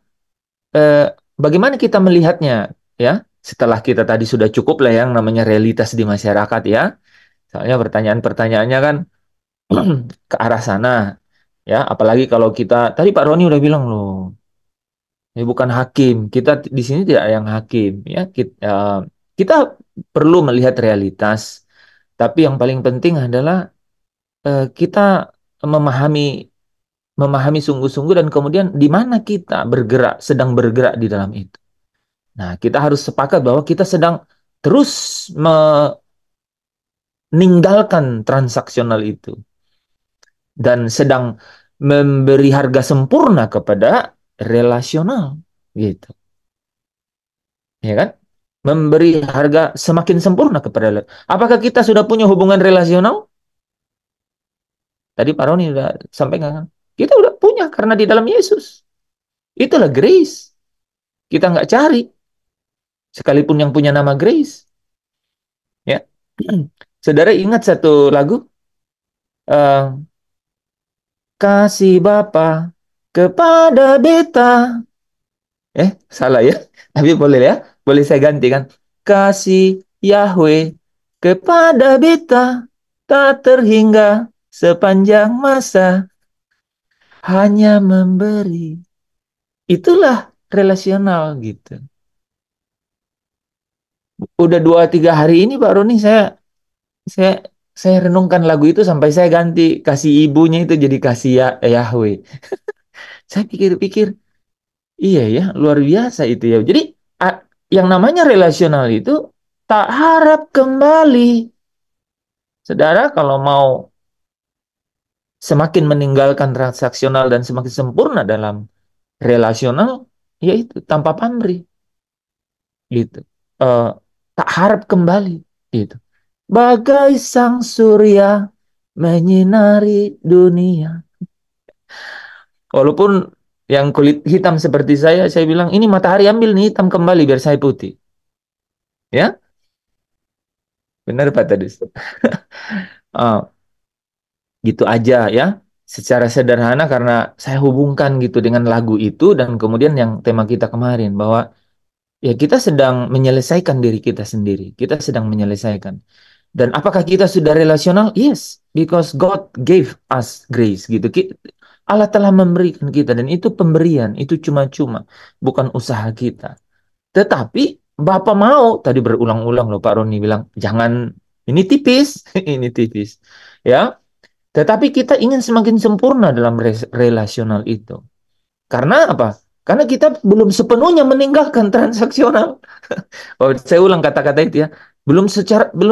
eh, bagaimana kita melihatnya, ya. Setelah kita tadi sudah cukup lah yang namanya realitas di masyarakat ya. Soalnya pertanyaan-pertanyaannya kan ke arah sana, ya. Apalagi kalau kita tadi Pak Roni udah bilang loh, ini bukan hakim. Kita di sini tidak ada yang hakim, ya. Kita perlu melihat realitas, tapi yang paling penting adalah kita memahami memahami sungguh-sungguh dan kemudian di mana kita sedang bergerak di dalam itu. Nah, kita harus sepakat bahwa kita sedang terus meninggalkan transaksional itu dan sedang memberi harga sempurna kepada relasional, gitu. Ya kan? Memberi harga semakin sempurna kepada. Apakah kita sudah punya hubungan relasional? Tadi Pak Roni sudah sampaikan kan? Kita udah punya karena di dalam Yesus. Itulah grace. Kita nggak cari. Sekalipun yang punya nama grace. Ya. Saudara ingat satu lagu? Eh, kasih Bapa kepada beta. Salah ya. Tapi boleh ya. Boleh saya gantikan. Kasih Yahweh kepada beta tak terhingga sepanjang masa. Hanya memberi. Itulah relasional gitu. Udah 2-3 hari ini Pak Roni saya saya renungkan lagu itu sampai saya ganti kasih ibunya itu jadi kasih Yahweh. Saya pikir-pikir, iya ya, luar biasa itu ya. Jadi yang namanya relasional itu tak harap kembali. Saudara kalau mau semakin meninggalkan transaksional dan semakin sempurna dalam relasional, yaitu tanpa pamrih gitu. Eh, tak harap kembali gitu. Bagai sang surya menyinari dunia. Walaupun yang kulit hitam seperti saya bilang ini matahari ambil nih hitam kembali biar saya putih. Ya, benar Pak tadi. Oh, gitu aja ya. Secara sederhana karena saya hubungkan gitu dengan lagu itu dan kemudian yang tema kita kemarin bahwa Ya, kita sedang menyelesaikan diri kita sendiri. Kita sedang menyelesaikan. Dan apakah kita sudah relasional? Yes, because God gave us grace gitu. Allah telah memberikan kita dan itu pemberian, itu cuma-cuma, bukan usaha kita. Tetapi Bapak mau tadi berulang-ulang loh Pak Roni bilang, jangan ini tipis, ini tipis. Ya, tetapi kita ingin semakin sempurna dalam relasional itu. Karena apa? Karena kita belum sepenuhnya meninggalkan transaksional. Oh, saya ulang kata-kata itu ya. Belum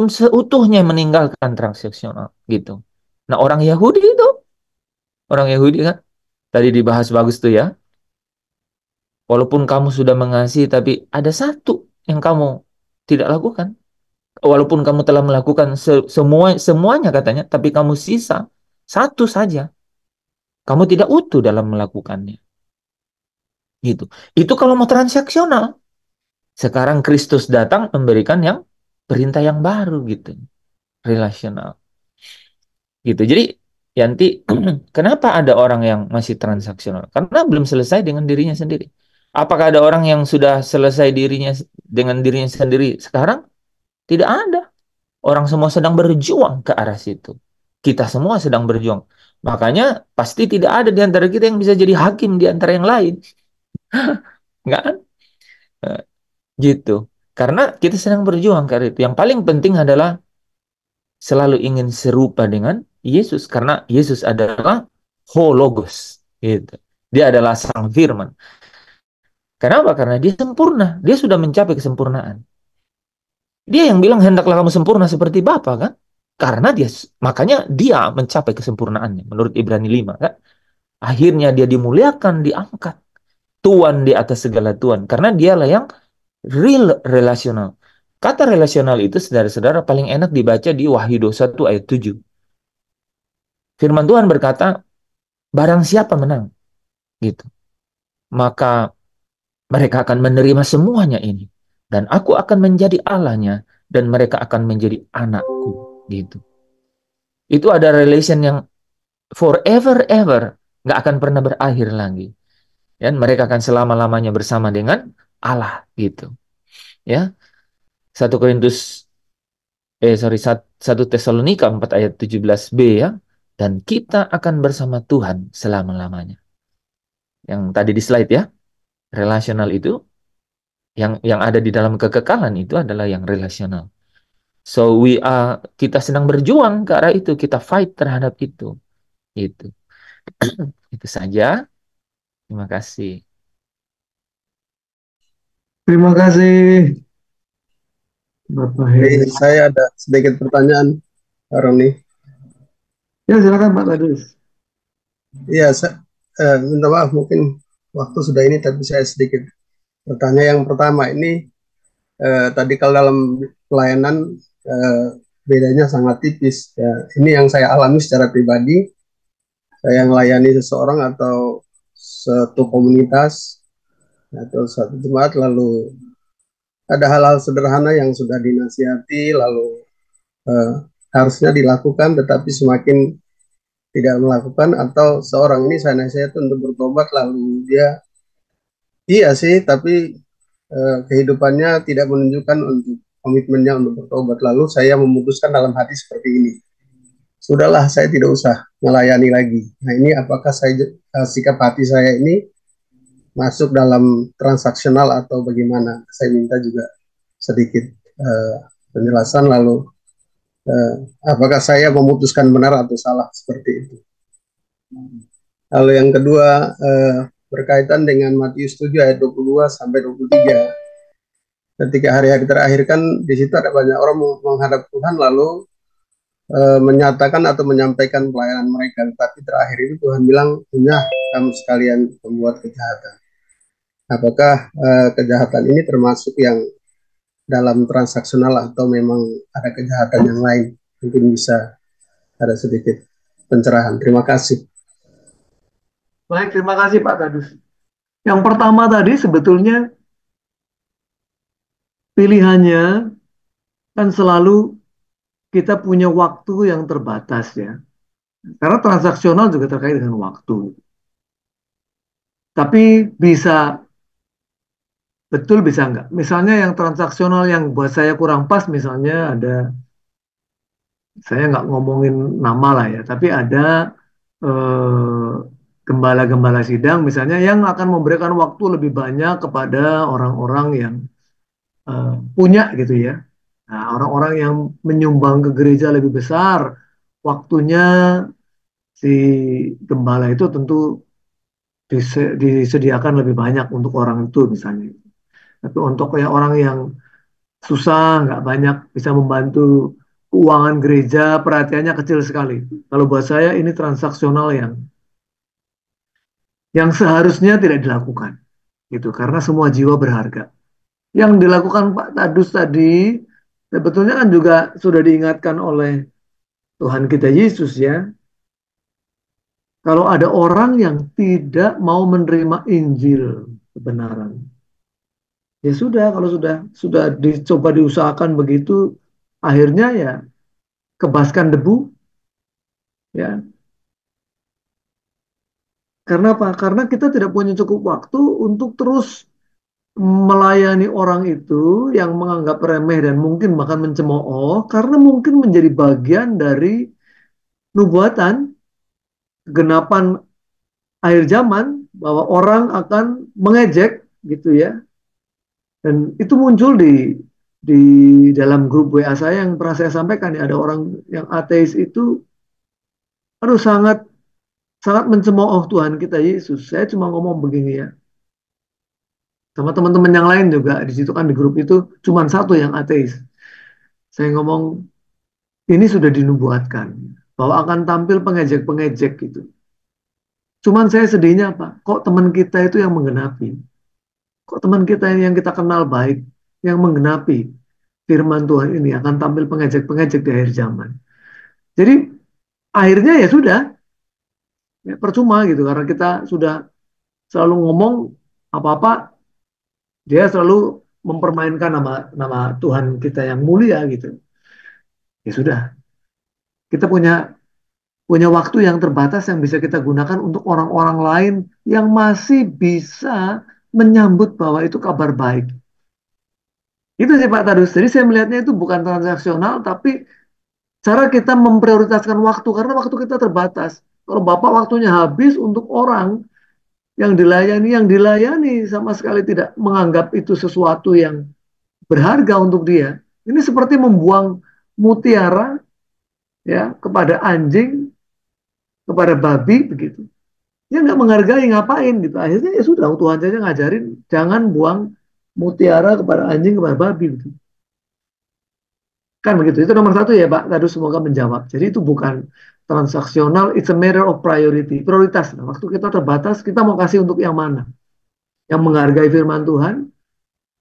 seutuhnya meninggalkan transaksional gitu. Nah, orang Yahudi kan tadi dibahas bagus tuh ya. Walaupun kamu sudah mengasihi tapi ada satu yang kamu tidak lakukan. Walaupun kamu telah melakukan semuanya katanya, tapi kamu sisa satu saja. Kamu tidak utuh dalam melakukannya. Gitu. Itu kalau mau transaksional. Sekarang Kristus datang memberikan yang perintah yang baru gitu, relasional. Gitu. Jadi Yanti, kenapa ada orang yang masih transaksional? Karena belum selesai dengan dirinya sendiri. Apakah ada orang yang sudah selesai dengan dirinya sendiri sekarang? Tidak ada. Orang semua sedang berjuang ke arah situ. Kita semua sedang berjuang. Makanya pasti tidak ada di antara kita yang bisa jadi hakim di antara yang lain. Enggak kan? Eh, Gitu. Karena kita sedang berjuang ke arah itu. Yang paling penting adalah selalu ingin serupa dengan Yesus. Karena Yesus adalah Hologos. Gitu. Dia adalah Sang Firman. Kenapa? Karena dia sempurna. Dia sudah mencapai kesempurnaan. Dia yang bilang hendaklah kamu sempurna seperti Bapa kan? Karena makanya dia mencapai kesempurnaannya menurut Ibrani 5 kan? Akhirnya dia dimuliakan, diangkat Tuhan di atas segala Tuhan karena dialah yang real relasional. Kata relasional itu saudara-saudara paling enak dibaca di Wahyu 21 ayat 7. Firman Tuhan berkata, barang siapa menang gitu, maka mereka akan menerima semuanya ini dan aku akan menjadi Allahnya dan mereka akan menjadi anakku gitu. Itu ada relation yang forever ever, nggak akan pernah berakhir lagi. Dan mereka akan selama-lamanya bersama dengan Allah gitu. Ya. 1 Korintus 1 Tesalonika 4 ayat 17b ya. Dan kita akan bersama Tuhan selama-lamanya. Yang tadi di slide ya. Relasional itu yang ada di dalam kekekalan itu adalah yang relasional. So kita sedang berjuang ke arah itu, kita fight terhadap itu. Itu. Itu saja. Terima kasih. Terima kasih Bapak Heri. Saya ada sedikit pertanyaan, Pak Roni. Ya silakan Pak Tadus. Iya, saya minta maaf mungkin waktu sudah ini, tapi saya sedikit bertanya. Yang pertama ini tadi kalau dalam pelayanan bedanya sangat tipis. Ya, ini yang saya alami secara pribadi. Saya melayani seseorang atau satu komunitas atau satu jemaat, lalu ada hal-hal sederhana yang sudah dinasihati, lalu eh, harusnya dilakukan, tetapi semakin tidak melakukan, atau seorang ini saya nasihat untuk bertobat, lalu dia iya sih, tapi kehidupannya tidak menunjukkan untuk komitmennya untuk bertobat. Lalu saya memutuskan dalam hati seperti ini, sudahlah saya tidak usah melayani lagi. Nah ini apakah sikap hati saya ini masuk dalam transaksional atau bagaimana? Saya minta juga sedikit penjelasan, lalu apakah saya memutuskan benar atau salah seperti itu. Lalu yang kedua berkaitan dengan Matius 7 ayat 22 sampai 23. Ketika hari-hari terakhir kan di situ ada banyak orang menghadap Tuhan lalu menyatakan atau menyampaikan pelayanan mereka. Tapi terakhir itu Tuhan bilang, "Punya kamu sekalian pembuat kejahatan." Apakah kejahatan ini termasuk yang dalam transaksional atau memang ada kejahatan yang lain? Mungkin bisa ada sedikit pencerahan. Terima kasih. Baik, terima kasih Pak Tadus. Yang pertama tadi sebetulnya pilihannya kan selalu kita punya waktu yang terbatas ya. Karena transaksional juga terkait dengan waktu. Tapi bisa betul bisa nggak? Misalnya yang transaksional yang buat saya kurang pas, misalnya ada, saya nggak ngomongin nama lah ya, tapi ada eh, gembala-gembala sidang misalnya yang akan memberikan waktu lebih banyak kepada orang-orang yang punya gitu ya. Nah, orang-orang yang menyumbang ke gereja lebih besar, waktunya si gembala itu tentu disediakan lebih banyak untuk orang itu misalnya. Tapi untuk kayak orang yang susah, nggak banyak bisa membantu keuangan gereja, perhatiannya kecil sekali. Kalau buat saya ini transaksional yang seharusnya tidak dilakukan, gitu. Karena semua jiwa berharga. Yang dilakukan Pak Tadus tadi, sebetulnya kan juga sudah diingatkan oleh Tuhan kita Yesus ya. Kalau ada orang yang tidak mau menerima Injil kebenaran, ya sudah, kalau sudah dicoba diusahakan begitu, akhirnya ya kebaskan debu, ya. Karena apa? Karena kita tidak punya cukup waktu untuk terus melayani orang itu yang menganggap remeh dan mungkin bahkan mencemooh, karena mungkin menjadi bagian dari nubuatan kegenapan akhir zaman bahwa orang akan mengejek gitu ya. Dan itu muncul di dalam grup WA saya yang pernah saya sampaikan ya, ada orang yang ateis itu aduh sangat sangat mencemooh Tuhan kita Yesus. Saya cuma ngomong begini ya. Sama teman-teman yang lain juga di situ kan, di grup itu cuma satu yang ateis. Saya ngomong ini sudah dinubuatkan bahwa akan tampil pengejek-pengejek gitu. Cuman saya sedihnya apa? Kok teman kita itu yang menggenapi? Kok teman kita yang kita kenal baik yang menggenapi firman Tuhan ini akan tampil pengejek-pengejek di akhir zaman. Jadi akhirnya ya sudah, ya percuma gitu karena kita sudah selalu ngomong apa-apa, dia selalu mempermainkan nama nama Tuhan kita yang mulia gitu. Ya sudah, kita punya punya waktu yang terbatas yang bisa kita gunakan untuk orang-orang lain yang masih bisa menyambut bahwa itu kabar baik. Itu sih Pak Tadus. Jadi saya melihatnya itu bukan transaksional, tapi cara kita memprioritaskan waktu karena waktu kita terbatas. Kalau Bapak waktunya habis untuk orang yang dilayani sama sekali tidak menganggap itu sesuatu yang berharga untuk dia. Ini seperti membuang mutiara ya kepada anjing, kepada babi begitu. Dia nggak menghargai ngapain gitu. Akhirnya ya sudah Tuhan saja ngajarin jangan buang mutiara kepada anjing, kepada babi gitu. Kan begitu. Itu nomor satu ya Pak. Tadi semoga menjawab. Jadi itu bukan transaksional, it's a matter of priority. Prioritas. Nah, waktu kita terbatas, kita mau kasih untuk yang mana? Yang menghargai firman Tuhan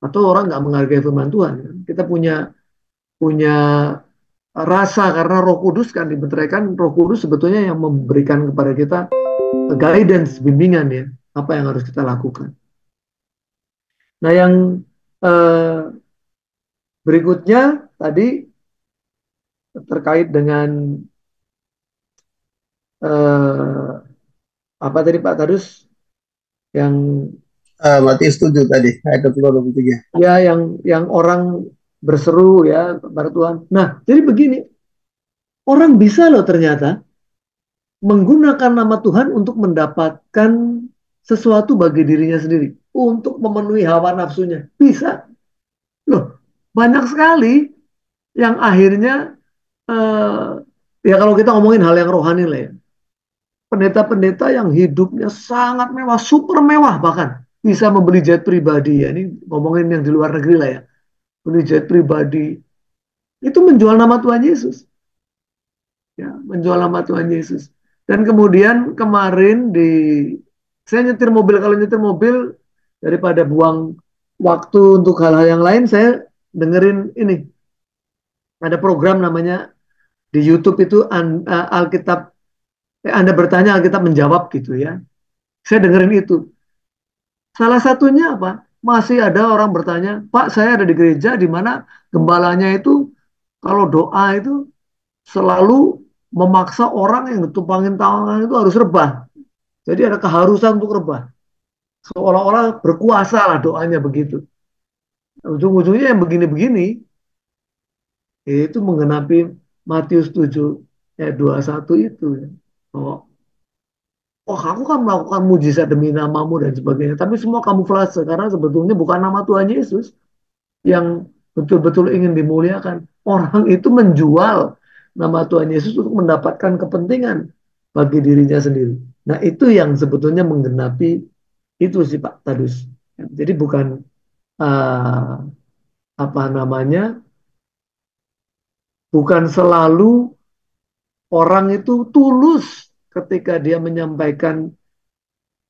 atau orang nggak menghargai firman Tuhan? Kita punya punya rasa karena Roh Kudus kan dibenteraikan. Roh Kudus sebetulnya yang memberikan kepada kita guidance, bimbingan ya, apa yang harus kita lakukan. Nah, yang berikutnya tadi terkait dengan apa tadi Pak Tadus yang Matius 7 tadi ayat 23. Ya yang orang berseru ya kepada Tuhan. Nah, jadi begini, orang bisa loh ternyata menggunakan nama Tuhan untuk mendapatkan sesuatu bagi dirinya sendiri, untuk memenuhi hawa nafsunya. Bisa. Loh, banyak sekali yang akhirnya ya kalau kita ngomongin hal yang rohani lah ya. Pendeta-pendeta yang hidupnya sangat mewah, super mewah bahkan. Bisa membeli jet pribadi ya. Ini ngomongin yang di luar negeri lah ya. Beli jet pribadi. Itu menjual nama Tuhan Yesus. Ya, menjual nama Tuhan Yesus. Dan kemudian kemarin saya nyetir mobil, kalau nyetir mobil daripada buang waktu untuk hal-hal yang lain, saya dengerin ini. Ada program namanya di YouTube itu Alkitab, Anda bertanya Alkitab menjawab gitu ya. Saya dengerin itu. Salah satunya apa? Masih ada orang bertanya, Pak saya ada di gereja di mana gembalanya itu kalau doa itu selalu memaksa orang yang ditumpangin tangan itu harus rebah. Jadi ada keharusan untuk rebah. Seolah-olah berkuasa lah doanya begitu. Ujung-ujungnya yang begini-begini itu menggenapi Matius 7 ayat 21 itu. Oh, oh kamu kan melakukan mujizat demi namamu dan sebagainya, tapi semua kamuflase karena sebetulnya bukan nama Tuhan Yesus yang betul-betul ingin dimuliakan. Orang itu menjual nama Tuhan Yesus untuk mendapatkan kepentingan bagi dirinya sendiri. Nah, itu yang sebetulnya menggenapi itu sih Pak Tadus. Jadi bukan uh, apa namanya, bukan selalu orang itu tulus ketika dia menyampaikan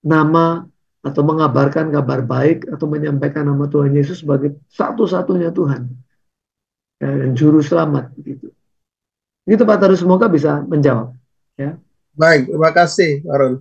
nama atau mengabarkan kabar baik atau menyampaikan nama Tuhan Yesus sebagai satu-satunya Tuhan dan juru selamat gitu. Itu Pak Tarus, semoga bisa menjawab ya. Baik, terima kasih Pak Ron.